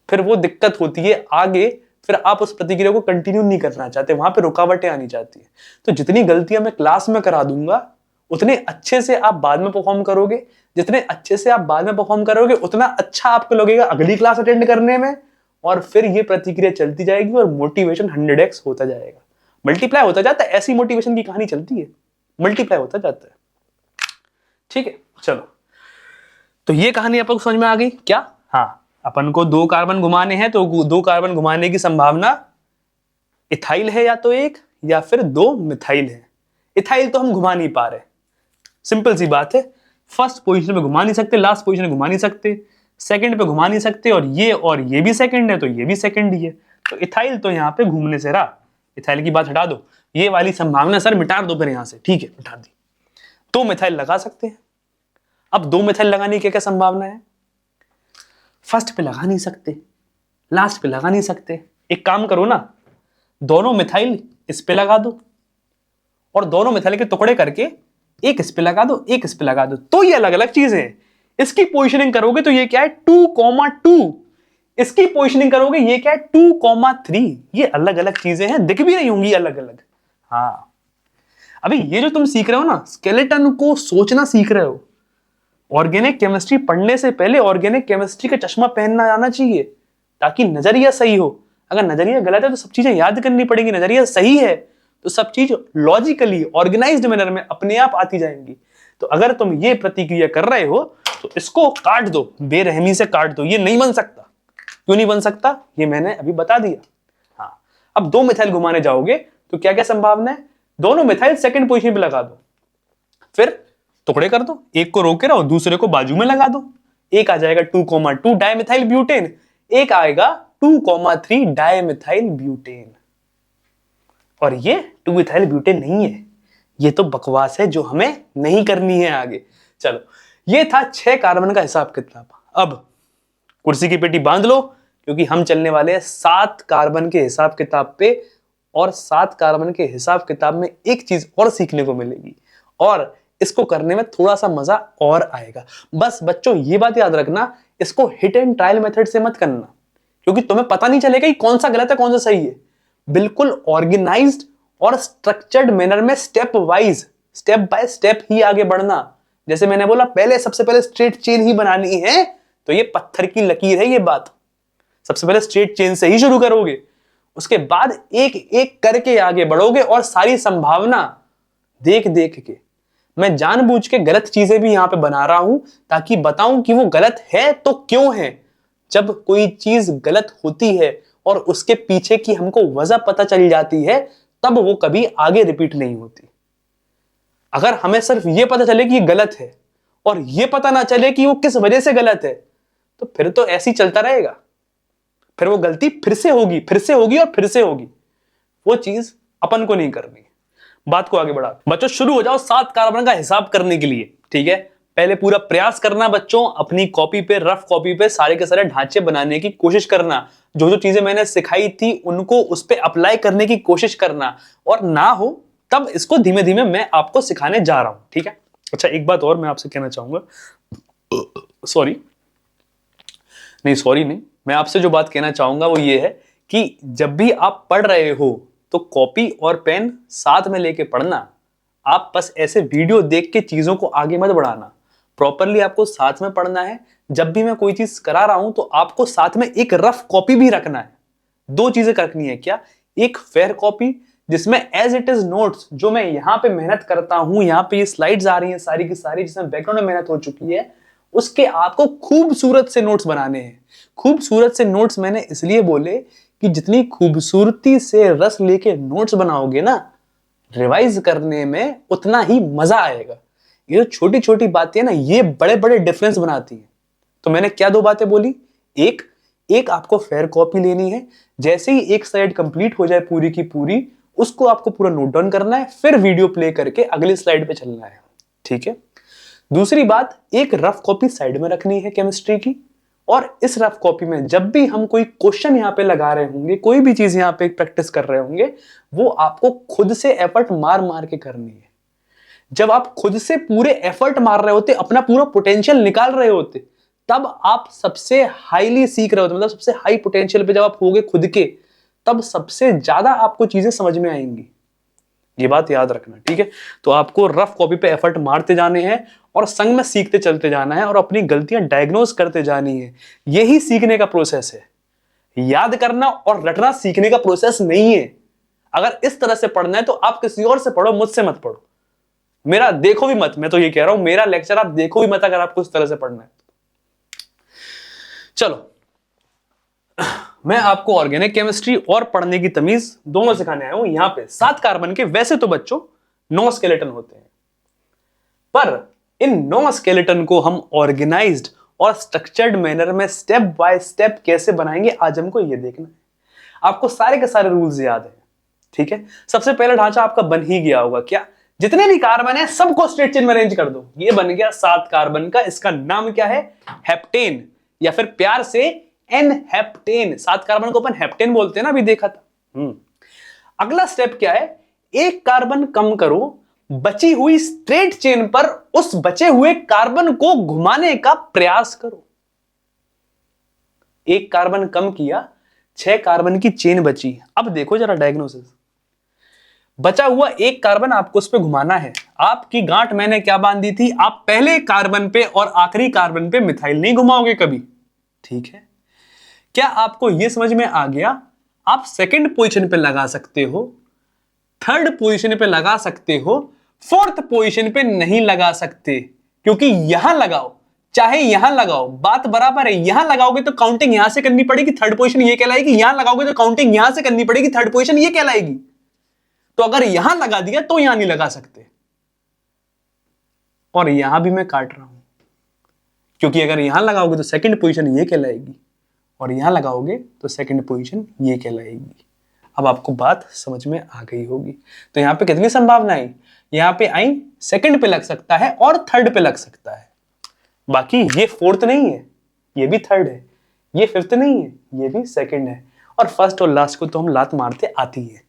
फिर वो दिक्कत होती है आगे, फिर आप उस प्रतिक्रिया को कंटिन्यू नहीं करना चाहते, वहां पे रुकावटें आनी चाहती है। तो जितनी गलतियां मैं क्लास में करा दूंगा उतने अच्छे से आप बाद में परफॉर्म करोगे, जितने अच्छे से आप बाद में परफॉर्म करोगे उतना अच्छा आपको लगेगा अगली क्लास अटेंड करने में, और फिर ये प्रतिक्रिया चलती जाएगी और मोटिवेशन 100x होता जाएगा, मल्टीप्लाई होता जाता है। ऐसी मोटिवेशन की कहानी चलती है, मल्टीप्लाई होता जाता है। ठीक है, चलो तो ये कहानी आपको समझ में आ गई क्या? हाँ, अपन को 2 कार्बन घुमाने हैं तो 2 कार्बन घुमाने की संभावना इथाइल है या तो 1 या फिर 2 मिथाइल है। इथाइल तो हम घुमा नहीं पा रहे, सिंपल सी बात है। फर्स्ट पोजीशन पे घुमा नहीं सकते, लास्ट पोजीशन पे घुमा नहीं सकते, सेकंड पे घुमा नहीं सकते, और ये भी सेकंड है तो ये भी सेकंड ही है, तो इथाइल तो यहां पे घूमने से रहा। इथाइल की बात हटा दो, ये वाली संभावना सर मिटा दो फिर यहां से। ठीक है, मिटा दी। 2 मिथाइल लगा सकते हैं। अब 2 मिथाइल लगाने की क्या संभावना है? फर्स्ट पे लगा नहीं सकते, लास्ट पे लगा नहीं सकते। एक काम करो ना, दोनों मिथाइल इस पे लगा दो, और दोनों मिथाइल के टुकड़े करके एक इस पे लगा दो, एक इस पे लगा दो, तो ये अलग अलग चीजें हैं। इसकी पोजीशनिंग करोगे तो ये क्या है? 2,2। इसकी पोजीशनिंग करोगे ये क्या है? 2,3। ये अलग अलग चीजें हैं, दिख भी नहीं होंगी अलग अलग। हाँ, अभी ये जो तुम सीख रहे हो ना, स्केलेटन को सोचना सीख रहे हो। ऑर्गेनिक केमिस्ट्री पढ़ने से पहले ऑर्गेनिक केमिस्ट्री का चश्मा पहनना आना चाहिए, ताकि नजरिया सही हो। अगर नजरिया गलत है तो सब चीजें याद करनी पड़ेगी, नजरिया सही है तो सब चीज लॉजिकली ऑर्गेनाइज्ड मैनर में अपने आप आती जाएंगी। तो अगर तुम ये प्रतिक्रिया कर रहे हो तो इसको काट दो, बेरहमी से काट दो। ये नहीं बन सकता। क्यों नहीं बन सकता? ये मैंने अभी बता दिया। हाँ, अब 2 मिथाइल घुमाने जाओगे तो क्या क्या संभावना है? दोनों मिथाइल सेकंड पोजीशन पे लगा दो, फिर टुकड़े कर दो, एक को रोक के रहो, दूसरे को बाजू में लगा दो। एक आ जाएगा 2,2 डाइमिथाइल ब्यूटेन, एक आएगा 2,3 डाइमिथाइल ब्यूटेन। और ये 2 इथाइल ब्यूटेन नहीं है, ये तो बकवास है जो हमें नहीं करनी है आगे। चलो, ये था 6 कार्बन का हिसाब किताब। अब कुर्सी की पेटी बांध लो, क्योंकि हम चलने वाले हैं 7 कार्बन के हिसाब किताब पे, और 7 कार्बन के हिसाब किताब में एक चीज और सीखने को मिलेगी, और इसको करने में थोड़ा सा मजा और आएगा। बस बच्चों ये बात याद रखना, इसको हिट एंड ट्रायल मेथड से मत करना, क्योंकि तुम्हें पता नहीं चलेगा कि कौन सा गलत है कौन सा सही है। बिल्कुल ऑर्गेनाइज्ड और स्ट्रक्चर्ड मैनर में step wise, step by step ही आगे बढ़ना। जैसे मैंने बोला, पहले सबसे पहले स्ट्रेट चेन ही बनानी है, तो ये पत्थर की लकीर है ये बात। सबसे पहले स्ट्रेट चेन से ही शुरू करोगे, उसके बाद एक एक करके आगे बढ़ोगे, और सारी संभावना देख देख के। मैं जानबूझ के गलत चीजें भी यहां पे बना रहा हूं, ताकि बताऊं कि वो गलत है तो क्यों है। जब कोई चीज गलत होती है और उसके पीछे की हमको वजह पता चल जाती है, तब वो कभी आगे रिपीट नहीं होती। अगर हमें सिर्फ ये पता चले कि ये गलत है और ये पता ना चले कि वो किस वजह से गलत है, तो फिर तो ऐसे ही चलता रहेगा। फिर वो गलती फिर से होगी, फिर से होगी और फिर से होगी। वो चीज अपन को नहीं करनी। बात को आगे बढ़ा बच्चों, शुरू हो जाओ 7 कार्बन का हिसाब करने के लिए। ठीक है, पहले पूरा प्रयास करना बच्चों, अपनी कॉपी पे, रफ कॉपी पे सारे के सारे ढांचे बनाने की कोशिश करना। जो जो चीजें मैंने सिखाई थी उनको उस पे अप्लाई करने की कोशिश करना, और ना हो तब इसको धीमे धीमे मैं आपको सिखाने जा रहा हूं। ठीक है, अच्छा एक बात और मैं आपसे कहना चाहूंगा, सॉरी, नहीं सॉरी नहीं, मैं आपसे जो बात कहना चाहूंगा वो ये है कि जब भी आप पढ़ रहे हो तो कॉपी और पेन साथ में लेके पढ़ना। आप बस ऐसे वीडियो देख के चीजों को आगे मत बढ़ाना, प्रॉपरली आपको साथ में पढ़ना है। जब भी मैं कोई चीज करा रहा हूं तो आपको साथ में एक रफ कॉपी भी रखना है। दो चीजें रखनी है क्या, एक फेयर कॉपी जिसमें एज इट इज नोट्स, जो मैं यहां पे मेहनत करता हूं, यहां पे ये स्लाइड्स आ रही हैं सारी की सारी जिसमें बैकग्राउंड में मेहनत हो चुकी है, उसके आपको खूबसूरत से नोट्स बनाने हैं। खूबसूरत से नोट्स मैंने इसलिए बोले कि जितनी खूबसूरती से रस लेके नोट्स बनाओगे ना, रिवाइज करने में उतना ही मजा आएगा। ये जो छोटी छोटी बातें ना, ये बड़े बड़े डिफरेंस बनाती हैं। तो मैंने क्या दो बातें बोली, एक आपको फेयर कॉपी लेनी है, जैसे ही एक स्लाइड कंप्लीट हो जाए पूरी की पूरी, उसको आपको पूरा नोट डाउन करना है, फिर वीडियो प्ले करके अगली स्लाइड पे चलना है, ठीक है। दूसरी बात, एक रफ कॉपी साइड में रखनी है केमिस्ट्री की, और इस रफ कॉपी में जब भी हम कोई क्वेश्चन यहां पे लगा रहे होंगे, कोई भी चीज यहां पे प्रैक्टिस कर रहे होंगे, वो आपको खुद से एफर्ट मार मार के करनी है। जब आप खुद से पूरे एफर्ट मार रहे होते, अपना पूरा पोटेंशियल निकाल रहे होते, तब आप सबसे हाईली सीख रहे होते, मतलब सबसे हाई पोटेंशियल पे जब आप होगे खुद के, तब सबसे ज्यादा आपको चीजें समझ में आएंगी। ये बात याद रखना, ठीक है। तो आपको रफ कॉपी पे एफर्ट मारते जाने हैं और संग में सीखते चलते जाना है और अपनी गलतियां डायग्नोज करते जानी है। यही सीखने का प्रोसेस है। याद करना और रटना सीखने का प्रोसेस नहीं है। अगर इस तरह से पढ़ना है तो आप किसी और से पढ़ो, मुझसे मत पढ़ो। मेरा देखो भी मत, मैं तो ये कह रहा हूं, मेरा लेक्चर आप देखो भी मत अगर आपको इस तरह से पढ़ना है। चलो, मैं आपको ऑर्गेनिक केमिस्ट्री और पढ़ने की तमीज दोनों सिखाने आया हूं। यहां पे 7 कार्बन के वैसे तो बच्चों 9 स्केलेटन होते हैं, पर इन 9 स्केलेटन को हम ऑर्गेनाइज्ड और स्ट्रक्चर्ड मैनर में स्टेप बाय स्टेप कैसे बनाएंगे, आज हमको ये देखना है। आपको सारे के सारे रूल्स याद है, ठीक है। सबसे पहला ढांचा आपका बन ही गया होगा, क्या, जितने भी कार्बन है सबको स्ट्रेट चेन में अरेंज कर दो। ये बन गया 7 कार्बन का, इसका नाम क्या है, हेप्टेन, या फिर प्यार से एन हेप्टेन। 7 कार्बन को अपन हेप्टेन बोलते हैं ना, अभी देखा था। अगला स्टेप क्या है, एक कार्बन कम करो, बची हुई स्ट्रेट चेन पर उस बचे हुए कार्बन को घुमाने का प्रयास करो। एक कार्बन कम किया, 6 कार्बन की चेन बची। अब देखो जरा डायग्नोसिस, बचा हुआ एक कार्बन आपको उस पर घुमाना है। आपकी गांठ मैंने क्या बांधी थी, आप पहले कार्बन पे और आखिरी कार्बन पे मिथाइल नहीं घुमाओगे कभी, ठीक है। क्या आपको यह समझ में आ गया? आप सेकंड पोजीशन पे लगा सकते हो, थर्ड पोजीशन पे लगा सकते हो, फोर्थ पोजीशन पे नहीं लगा सकते, क्योंकि यहां लगाओ चाहे यहां लगाओ बात बराबर है। यहां लगाओगे तो काउंटिंग यहां से करनी पड़ेगी, थर्ड पोजीशन ये कहलाएगी, यहां लगाओगे तो काउंटिंग यहां से करनी पड़ेगी, थर्ड पोजीशन ये कहलाएगी। तो अगर यहां लगा दिया तो यहां नहीं लगा सकते, और यहां भी मैं काट रहा हूं, क्योंकि अगर यहां लगाओगे तो सेकंड पोजीशन ये कहलाएगी, और यहां लगाओगे तो सेकंड पोजीशन ये कहलाएगी। अब आपको बात समझ में आ गई होगी। तो यहां पे कितनी संभावना आई, यहां पे आई सेकंड पे लग सकता है और थर्ड पे लग सकता है। बाकी ये फोर्थ नहीं है, ये भी थर्ड है, ये फिफ्थ नहीं है, ये भी सेकंड है, और फर्स्ट और लास्ट को तो हम लात मारते आती है,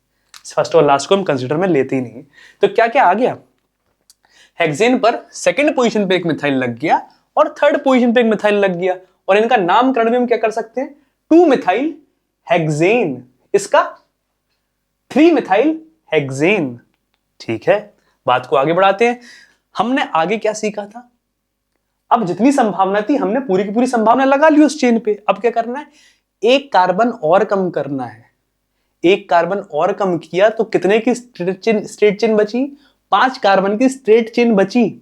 फर्स्ट और लास्ट को हम कंसीडर में लेते ही नहीं। तो क्या क्या आ गया, हेक्सेन पर सेकंड पोजीशन पे एक मिथाइल लग गया और थर्ड पोजीशन पे एक मिथाइल लग गया, और इनका नामकरण भी हम क्या कर सकते हैं, 2 मिथाइल हेक्सेन, इसका 3 मिथाइल हेक्सेन, ठीक है। बात को आगे बढ़ाते हैं। हमने आगे क्या सीखा था, अब जितनी संभावना थी हमने पूरी की पूरी संभावना लगा ली उस चेन पे। अब क्या करना है, एक कार्बन और कम करना है। एक कार्बन और कम किया तो कितने की स्ट्रेट चेन बची, 5 कार्बन की स्ट्रेट चेन बची।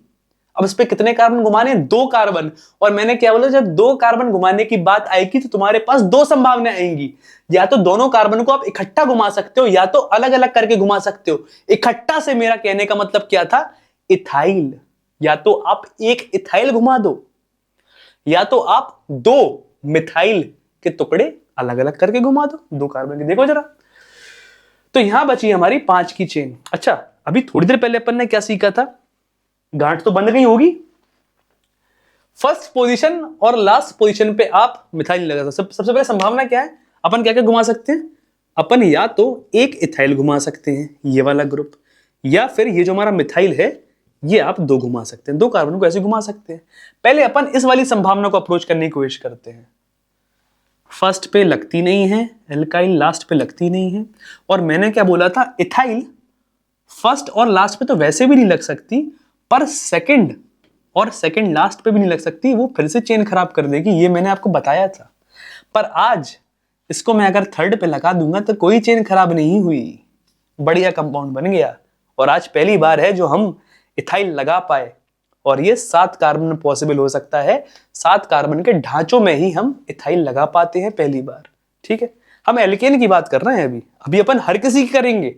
अब इस पे कितने कार्बन घुमाने, 2 कार्बन। और मैंने क्या बोला, जब 2 कार्बन घुमाने की बात आएगी तो तुम्हारे पास 2 संभावनाएं आएंगी, या तो दोनों कार्बन को आप इकट्ठा घुमा सकते हो, या तो अलग अलग करके घुमा सकते हो। इकट्ठा से मेरा कहने का मतलब क्या था, इथाइल, या तो आप एक इथाइल घुमा दो, या तो आप 2 मिथाइल के टुकड़े अलग अलग करके घुमा दो, 2 कार्बन के। देखो जरा, तो यहां बची हमारी 5 की चेन। अच्छा, अभी थोड़ी देर पहले अपन ने क्या सीखा था, गांठ तो बंद गई होगी, फर्स्ट पोजीशन और लास्ट पोजीशन पे आप मिथाइल लगा सकते। सबसे पहले संभावना क्या है, अपन क्या क्या घुमा सकते हैं, अपन या तो एक इथाइल घुमा सकते हैं, ये वाला ग्रुप, या फिर ये जो हमारा मिथाइल है ये आप 2 घुमा सकते हैं, 2 कार्बन को ऐसे घुमा सकते हैं। पहले अपन इस वाली संभावना को अप्रोच करने की कोशिश करते हैं। फर्स्ट पे लगती नहीं है, एल्काइल लास्ट पे लगती नहीं है। और मैंने क्या बोला था, इथाइल फर्स्ट और लास्ट पे तो वैसे भी नहीं लग सकती, पर सेकंड और सेकंड लास्ट पे भी नहीं लग सकती, वो फिर से चेन खराब कर देगी, ये मैंने आपको बताया था। पर आज इसको मैं अगर थर्ड पे लगा दूंगा तो कोई चेन खराब नहीं हुई, बढ़िया कंपाउंड बन गया। और आज पहली बार है जो हम इथाइल लगा पाए, और ये 7 कार्बन में पॉसिबल हो सकता है। 7 कार्बन के ढांचों में ही हम इथाइल लगा पाते हैं पहली बार। ठीक है, हम एल्केन की बात कर रहे हैं अभी अभी अपन हर किसी की करेंगे।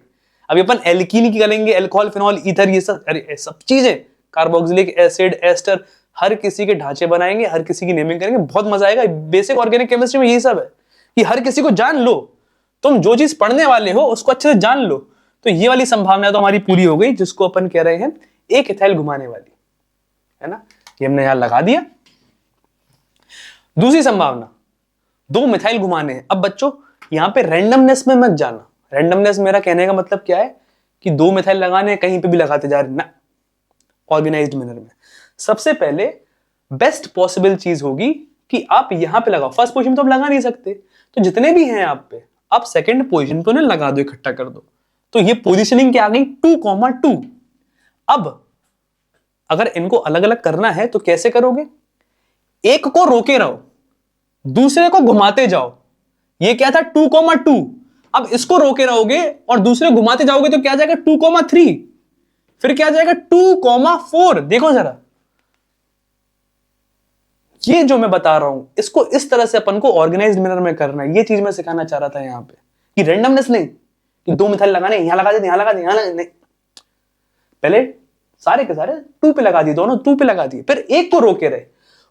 अभी अपन एल्कीन की करेंगे, अल्कोहल, फिनॉल, ईथर, ये सब चीजें, कार्बोक्सिलिक एसिड, एस्टर, हर किसी के ढांचे बनाएंगे, हर किसी की नेमिंग करेंगे, बहुत मजा आएगा। बेसिक ऑर्गेनिक केमिस्ट्री में यही सब है कि हर किसी को जान लो, तुम जो चीज पढ़ने वाले हो उसको अच्छे से जान लो। तो ये वाली संभावना तो हमारी पूरी हो गई, जिसको अपन कह रहे हैं एक इथाइल घुमाने वाली, है ना, ये हमने यहां लगा दिया। दूसरी संभावना, 2 मिथाइल घुमाने हैं। अब बच्चों यहां पे रैंडमनेस में मत जाना। रैंडमनेस मेरा कहने का मतलब क्या है कि 2 मिथाइल लगाने, कहीं पे भी लगाते जा रहे ना, ऑर्गेनाइज्ड मैनर में। सबसे पहले बेस्ट पॉसिबल चीज होगी कि आप यहां पे लगाओ। फर्स्ट पोजीशन तो आप लगा नहीं सकते, तो जितने भी हैं आप पे, आप सेकंड पोजीशन पे उन्हें लगा दो, इकट्ठा कर दो। तो ये पोजीशनिंग क्या आ गई, 2,2। अब अगर इनको अलग अलग करना है तो कैसे करोगे, एक को रोके रहो, दूसरे को घुमाते जाओ। ये क्या था, 2,2। अब इसको रोके रहोगे और दूसरे घुमाते जाओगे तो क्या जाएगा, 2,3। फिर क्या जाएगा, 2,4। देखो जरा, ये जो मैं बता रहा हूं इसको इस तरह से अपन को ऑर्गेनाइज्ड मैनर में करना है। ये चीज मैं सिखाना चाह रहा था यहां पे, कि रैंडमनेस नहीं कि 2 मिथाइल लगाने, यहां लगा देते, यहां लगा देते, यहां लगा देते। पहले सारे के सारे 2 पे लगा दिए, दोनों 2 पे लगा दिए, फिर एक को रोके रहे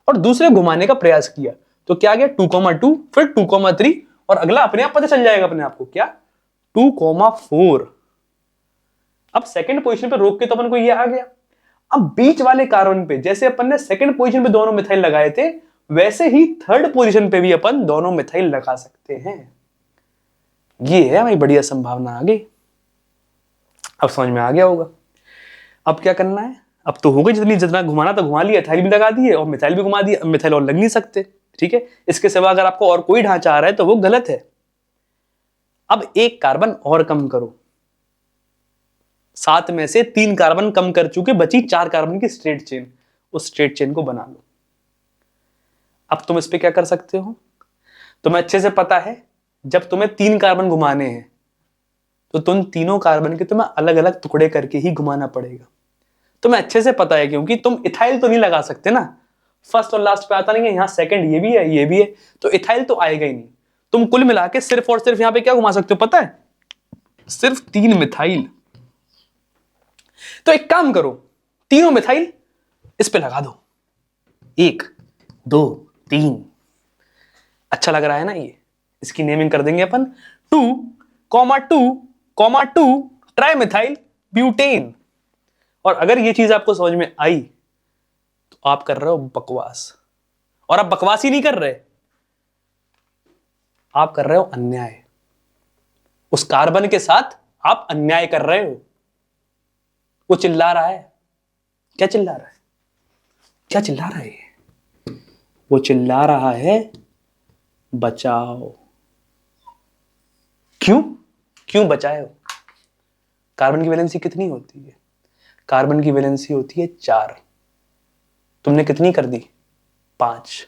और दूसरे घुमाने का प्रयास किया, तो क्या गया, 2,2, फिर 2,3, और अगला अपने आप पता चल जाएगा अपने आप को, क्या, 2,4। अब सेकंड पोजीशन पे रोक के तो अपन को ये आ गया। अब बीच वाले कार्बन पे, जैसे अपन ने सेकंड पोजीशन पे दोनों मिथाइल लगाए थे, वैसे ही थर्ड पोजीशन पे भी अपन दोनों मिथाइल लगा सकते हैं। ये है हमारी बढ़िया संभावना आ गई। अब समझ में आ गया होगा। अब क्या करना है, अब तो हो गई, जितना घुमाना था घुमा लिया, इथाइल भी लगा दिए और मिथाइल भी घुमा दिया। मिथाइल और लग नहीं सकते, ठीक है। इसके सिवा अगर आपको और कोई ढांचा आ रहा है तो वो गलत है। अब एक कार्बन और कम करो, 7 में से 3 कार्बन कम कर चुके, बची 4 कार्बन की स्ट्रेट चेन, उस स्ट्रेट चेन को बना लो। अब तुम इस पे क्या कर सकते हो, तुम्हें अच्छे से पता है जब तुम्हें 3 कार्बन घुमाने हैं तो तुम तीनों कार्बन के तुम्हें अलग अलग टुकड़े करके ही घुमाना पड़ेगा। तुम्हें अच्छे से पता है, क्योंकि तुम इथाइल तो नहीं लगा सकते ना, फर्स्ट और लास्ट पे आता नहीं है, यहां सेकंड ये भी है, ये भी है, तो इथाइल तो आएगा ही नहीं। तुम कुल मिला के सिर्फ और सिर्फ यहां पे क्या घुमा सकते हो पता है, सिर्फ 3 मिथाइल। तो एक काम करो, तीनों मिथाइल इस पे लगा दो, 1, 2, 3। अच्छा लग रहा है ना ये, इसकी नेमिंग कर देंगे अपन 2,2,2 ट्राइमिथाइल ब्यूटेन। और अगर ये चीज आपको समझ में आई तो आप कर रहे हो बकवास, और आप बकवास ही नहीं कर रहे, आप कर रहे हो अन्याय। उस कार्बन के साथ आप अन्याय कर रहे हो। वो चिल्ला रहा है, क्या चिल्ला रहा है, क्या चिल्ला रहा है, वो चिल्ला रहा है बचाओ। क्यों, क्यों बचाए हो? कार्बन की वैलेंसी कितनी होती है, कार्बन की वैलेंसी होती है 4। तुमने कितनी कर दी, 5।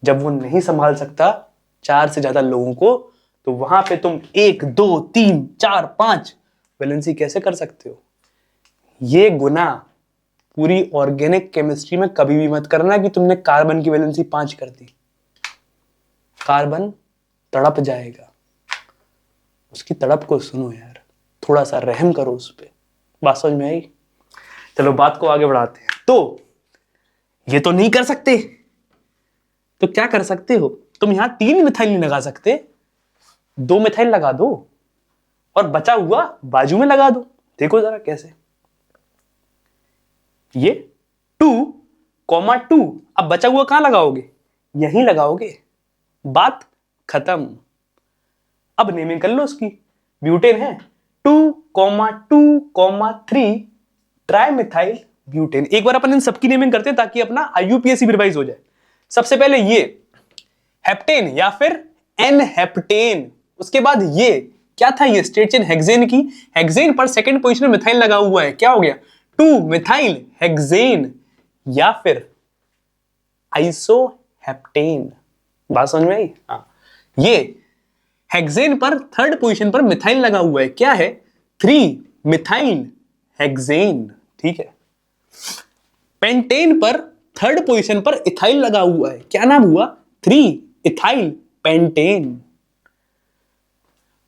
जब वो नहीं संभाल सकता 4 से ज्यादा लोगों को, तो वहां पे तुम 1, 2, 3, 4, 5 वैलेंसी कैसे कर सकते हो? ये गुना पूरी ऑर्गेनिक केमिस्ट्री में कभी भी मत करना कि तुमने कार्बन की वैलेंसी 5 कर दी। कार्बन तड़प जाएगा, उसकी तड़प को सुनो यार, थोड़ा सा रहम करो उस पर। बात समझ में आई? चलो बात को आगे बढ़ाते हैं। तो ये तो नहीं कर सकते, तो क्या कर सकते हो, तुम यहां 3 मिथाइल नहीं लगा सकते, 2 मिथाइल लगा दो और बचा हुआ बाजू में लगा दो। देखो जरा कैसे, ये 2,2, अब बचा हुआ कहां लगाओगे, यहीं लगाओगे, बात खत्म। अब नेमिंग कर लो उसकी, ब्यूटेन है 2,2,3 ट्राइमिथाइल ब्यूटेन। एक बार अपन इन सबकी नेमिंग करते हैं ताकि अपना IUPAC भी रिवाइज हो जाए। सबसे पहले ये हेप्टेन या फिर एन हेप्टेन। उसके बाद ये क्या था, ये स्ट्रेट चेन हेक्सेन की, हेक्सेन पर सेकंड पोजीशन में मिथाइल लगा हुआ है, क्या हो गया 2 मिथाइल हेक्सेन या फिर आइसोहेप्टेन। बात समझ में आई? हाँ, ये हेक्सेन पर थर्ड पोजीशन पर मिथाइल लगा हुआ है, क्या है 3 मिथाइल हेक्सेन, ठीक है। पेंटेन पर थर्ड पोजीशन पर इथाइल लगा हुआ है, क्या नाम हुआ 3 इथाइल पेंटेन।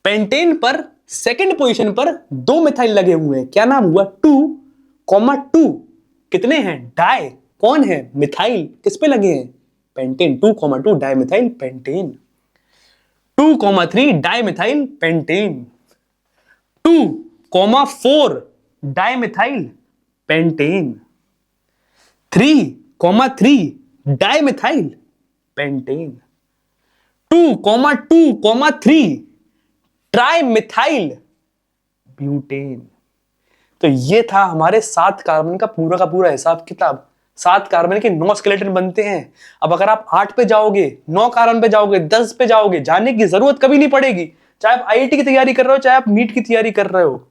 पेंटेन पर सेकंड पोजीशन पर 2 मिथाइल लगे हुए हैं, क्या नाम हुआ 2,2। कितने हैं डाई, कौन है मिथाइल, किस पे लगे हैं pentane, 2,2 di methyl pentane, 2,3 di methyl pentane, 2,4 di methyl pentane, 3,3 di methyl pentane, 2,2,3 tri methyl butane. तो ये था हमारे 7 कार्बन का पूरा हिसाब किताब। 7 कार्बन के 9 स्केलेटन बनते हैं। अब अगर आप 8 पे जाओगे, 9 कार्बन पे जाओगे, 10 पे जाओगे, जाने की जरूरत कभी नहीं पड़ेगी, चाहे आप आईआईटी की तैयारी कर रहे हो, चाहे आप नीट की तैयारी कर रहे हो।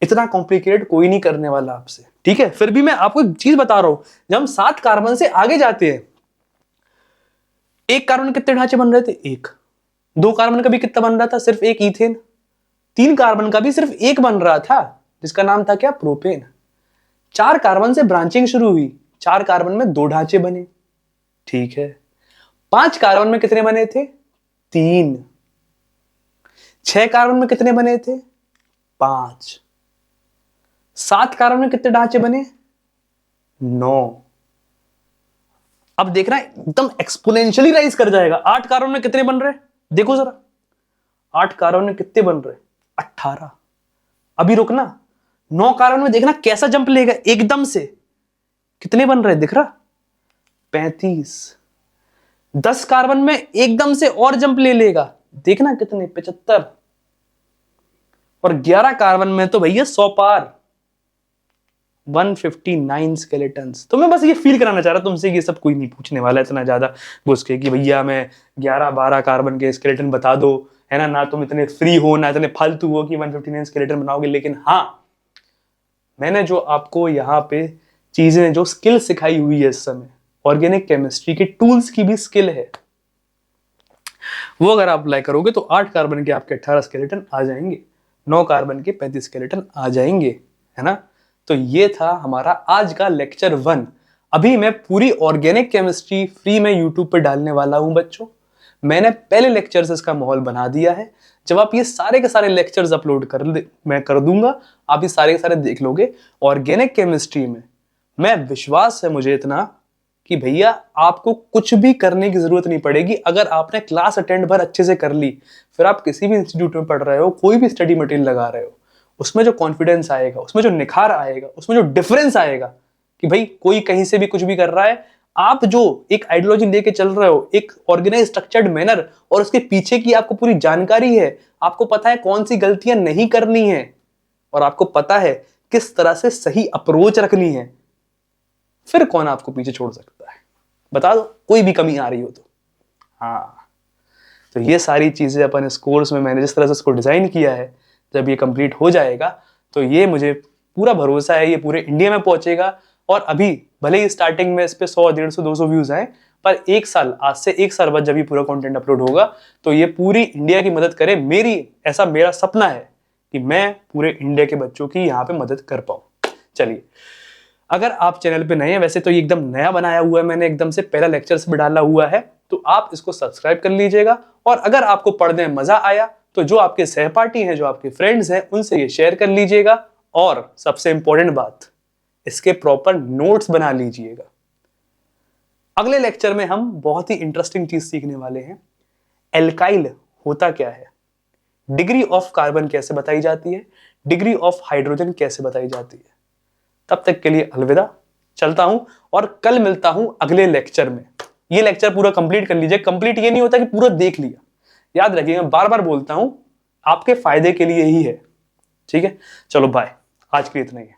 इतना कॉम्प्लिकेटेड कोई नहीं करने वाला आपसे, ठीक है। फिर भी मैं आपको एक चीज बता रहा हूं, जब हम 7 कार्बन से आगे जाते हैं, एक कार्बन कितने ढांचे बन रहे थे, एक। 2 कार्बन का भी कितना बन रहा था, सिर्फ एक ईथेन। 3 कार्बन का भी सिर्फ एक बन रहा था, जिसका नाम था क्या, प्रोपेन। 4 कार्बन से ब्रांचिंग शुरू हुई, 4 कार्बन में 2 ढांचे बने, ठीक है। 5 कार्बन में कितने बने थे, 3। 6 कार्बन में कितने बने थे, 5। 7 कार्बन में कितने ढांचे बने, 9। अब देखना एकदम एक्सपोनेंशियली राइज कर जाएगा। 8 कार्बन में कितने बन रहे, देखो जरा, 8 कार्बन में कितने बन रहे, 18। अभी रुकना, 9 कार्बन में देखना कैसा जंप लेगा एकदम से, कितने बन रहे दिख रहा, 35। 10 कार्बन में एकदम से और जंप ले लेगा, देखना कितने, 75। और 11 कार्बन में तो भैया 100 पार, 159 स्केलेटन्स। तो मैं बस ये फील कराना चाह रहा तुमसे, ये सब कोई नहीं पूछने वाला इतना ज्यादा घुस के कि भैया मैं 11-12 कार्बन के स्केलेटन बता दो, है ना तुम इतने फ्री हो, ना इतने फालतू हो कि 159 स्केलेटन बनाओगे। लेकिन हाँ, मैंने जो आपको यहाँ पे चीजें, जो स्किल सिखाई हुई है इस समय, ऑर्गेनिक केमिस्ट्री के टूल्स की भी स्किल है, वो अगर आप अप्लाई करोगे तो 8 कार्बन के आपके 18 स्केलेटन आ जाएंगे, 9 कार्बन के 35 स्केलेटन आ जाएंगे, है ना। तो ये था हमारा आज का लेक्चर 1। अभी मैं पूरी ऑर्गेनिक केमिस्ट्री फ्री में यूट्यूब पे डालने वाला हूं बच्चों। मैंने पहले लेक्चर से इसका माहौल बना दिया है। जब आप ये सारे के सारे लेक्चर्स अपलोड मैं कर दूंगा, आप ये सारे के सारे देख लोगे। ऑर्गेनिक केमिस्ट्री में मैं, विश्वास है मुझे इतना कि भैया आपको कुछ भी करने की जरूरत नहीं पड़ेगी। अगर आपने क्लास अटेंड भर अच्छे से कर ली, फिर आप किसी भी इंस्टीट्यूट में पढ़ रहे हो, कोई भी स्टडी मटेरियल लगा रहे हो, उसमें जो कॉन्फिडेंस आएगा, उसमें जो निखार आएगा, उसमें जो डिफरेंस आएगा कि भाई कोई कहीं से भी कुछ भी कर रहा है, आप जो एक आइडियोलॉजी लेके चल रहे हो, एक ऑर्गेनाइज स्ट्रक्चर्ड मैनर, और उसके पीछे की आपको पूरी जानकारी है, आपको पता है कौन सी गलतियां नहीं करनी है, और आपको पता है किस तरह से सही अप्रोच रखनी है, फिर कौन आपको पीछे छोड़ सकता है, बता दो, कोई भी कमी आ रही हो तो। हाँ, तो ये सारी चीजें अपन इस कोर्स में, मैंने जिस तरह से इसको डिजाइन किया है, जब ये कंप्लीट हो जाएगा तो ये मुझे पूरा भरोसा है ये पूरे इंडिया में पहुंचेगा। और अभी भले ही स्टार्टिंग में इस पे 100, 150, 200 व्यूज आए, पर 1 साल, आज से 1 साल बाद जब ये पूरा कंटेंट अपलोड होगा तो ये पूरी इंडिया की मदद करे। मेरा सपना है कि मैं पूरे इंडिया के बच्चों की यहाँ पे मदद कर पाऊं। चलिए, अगर आप चैनल पे नए हैं, वैसे तो ये एकदम नया बनाया हुआ है मैंने, एकदम से पहला लेक्चर्स भी डाला हुआ है, तो आप इसको सब्सक्राइब कर लीजिएगा। और अगर आपको पढ़ने में मजा आया तो जो आपके सहपाठी हैं, जो आपके फ्रेंड्स हैं, उनसे ये शेयर कर लीजिएगा। और सबसे इंपॉर्टेंट बात, इसके प्रॉपर नोट्स बना लीजिएगा। अगले लेक्चर में हम बहुत ही इंटरेस्टिंग चीज सीखने वाले हैं। एल्काइल होता क्या है, डिग्री ऑफ कार्बन कैसे बताई जाती है, डिग्री ऑफ हाइड्रोजन कैसे बताई जाती है। तब तक के लिए अलविदा, चलता हूं और कल मिलता हूं अगले लेक्चर में। ये लेक्चर पूरा कंप्लीट कर लीजिए। कंप्लीट ये नहीं होता कि पूरा देख लिया, याद रखिए, मैं बार बार बोलता हूं, आपके फायदे के लिए ही है, ठीक है। चलो बाय, आज के लिए इतना ही है।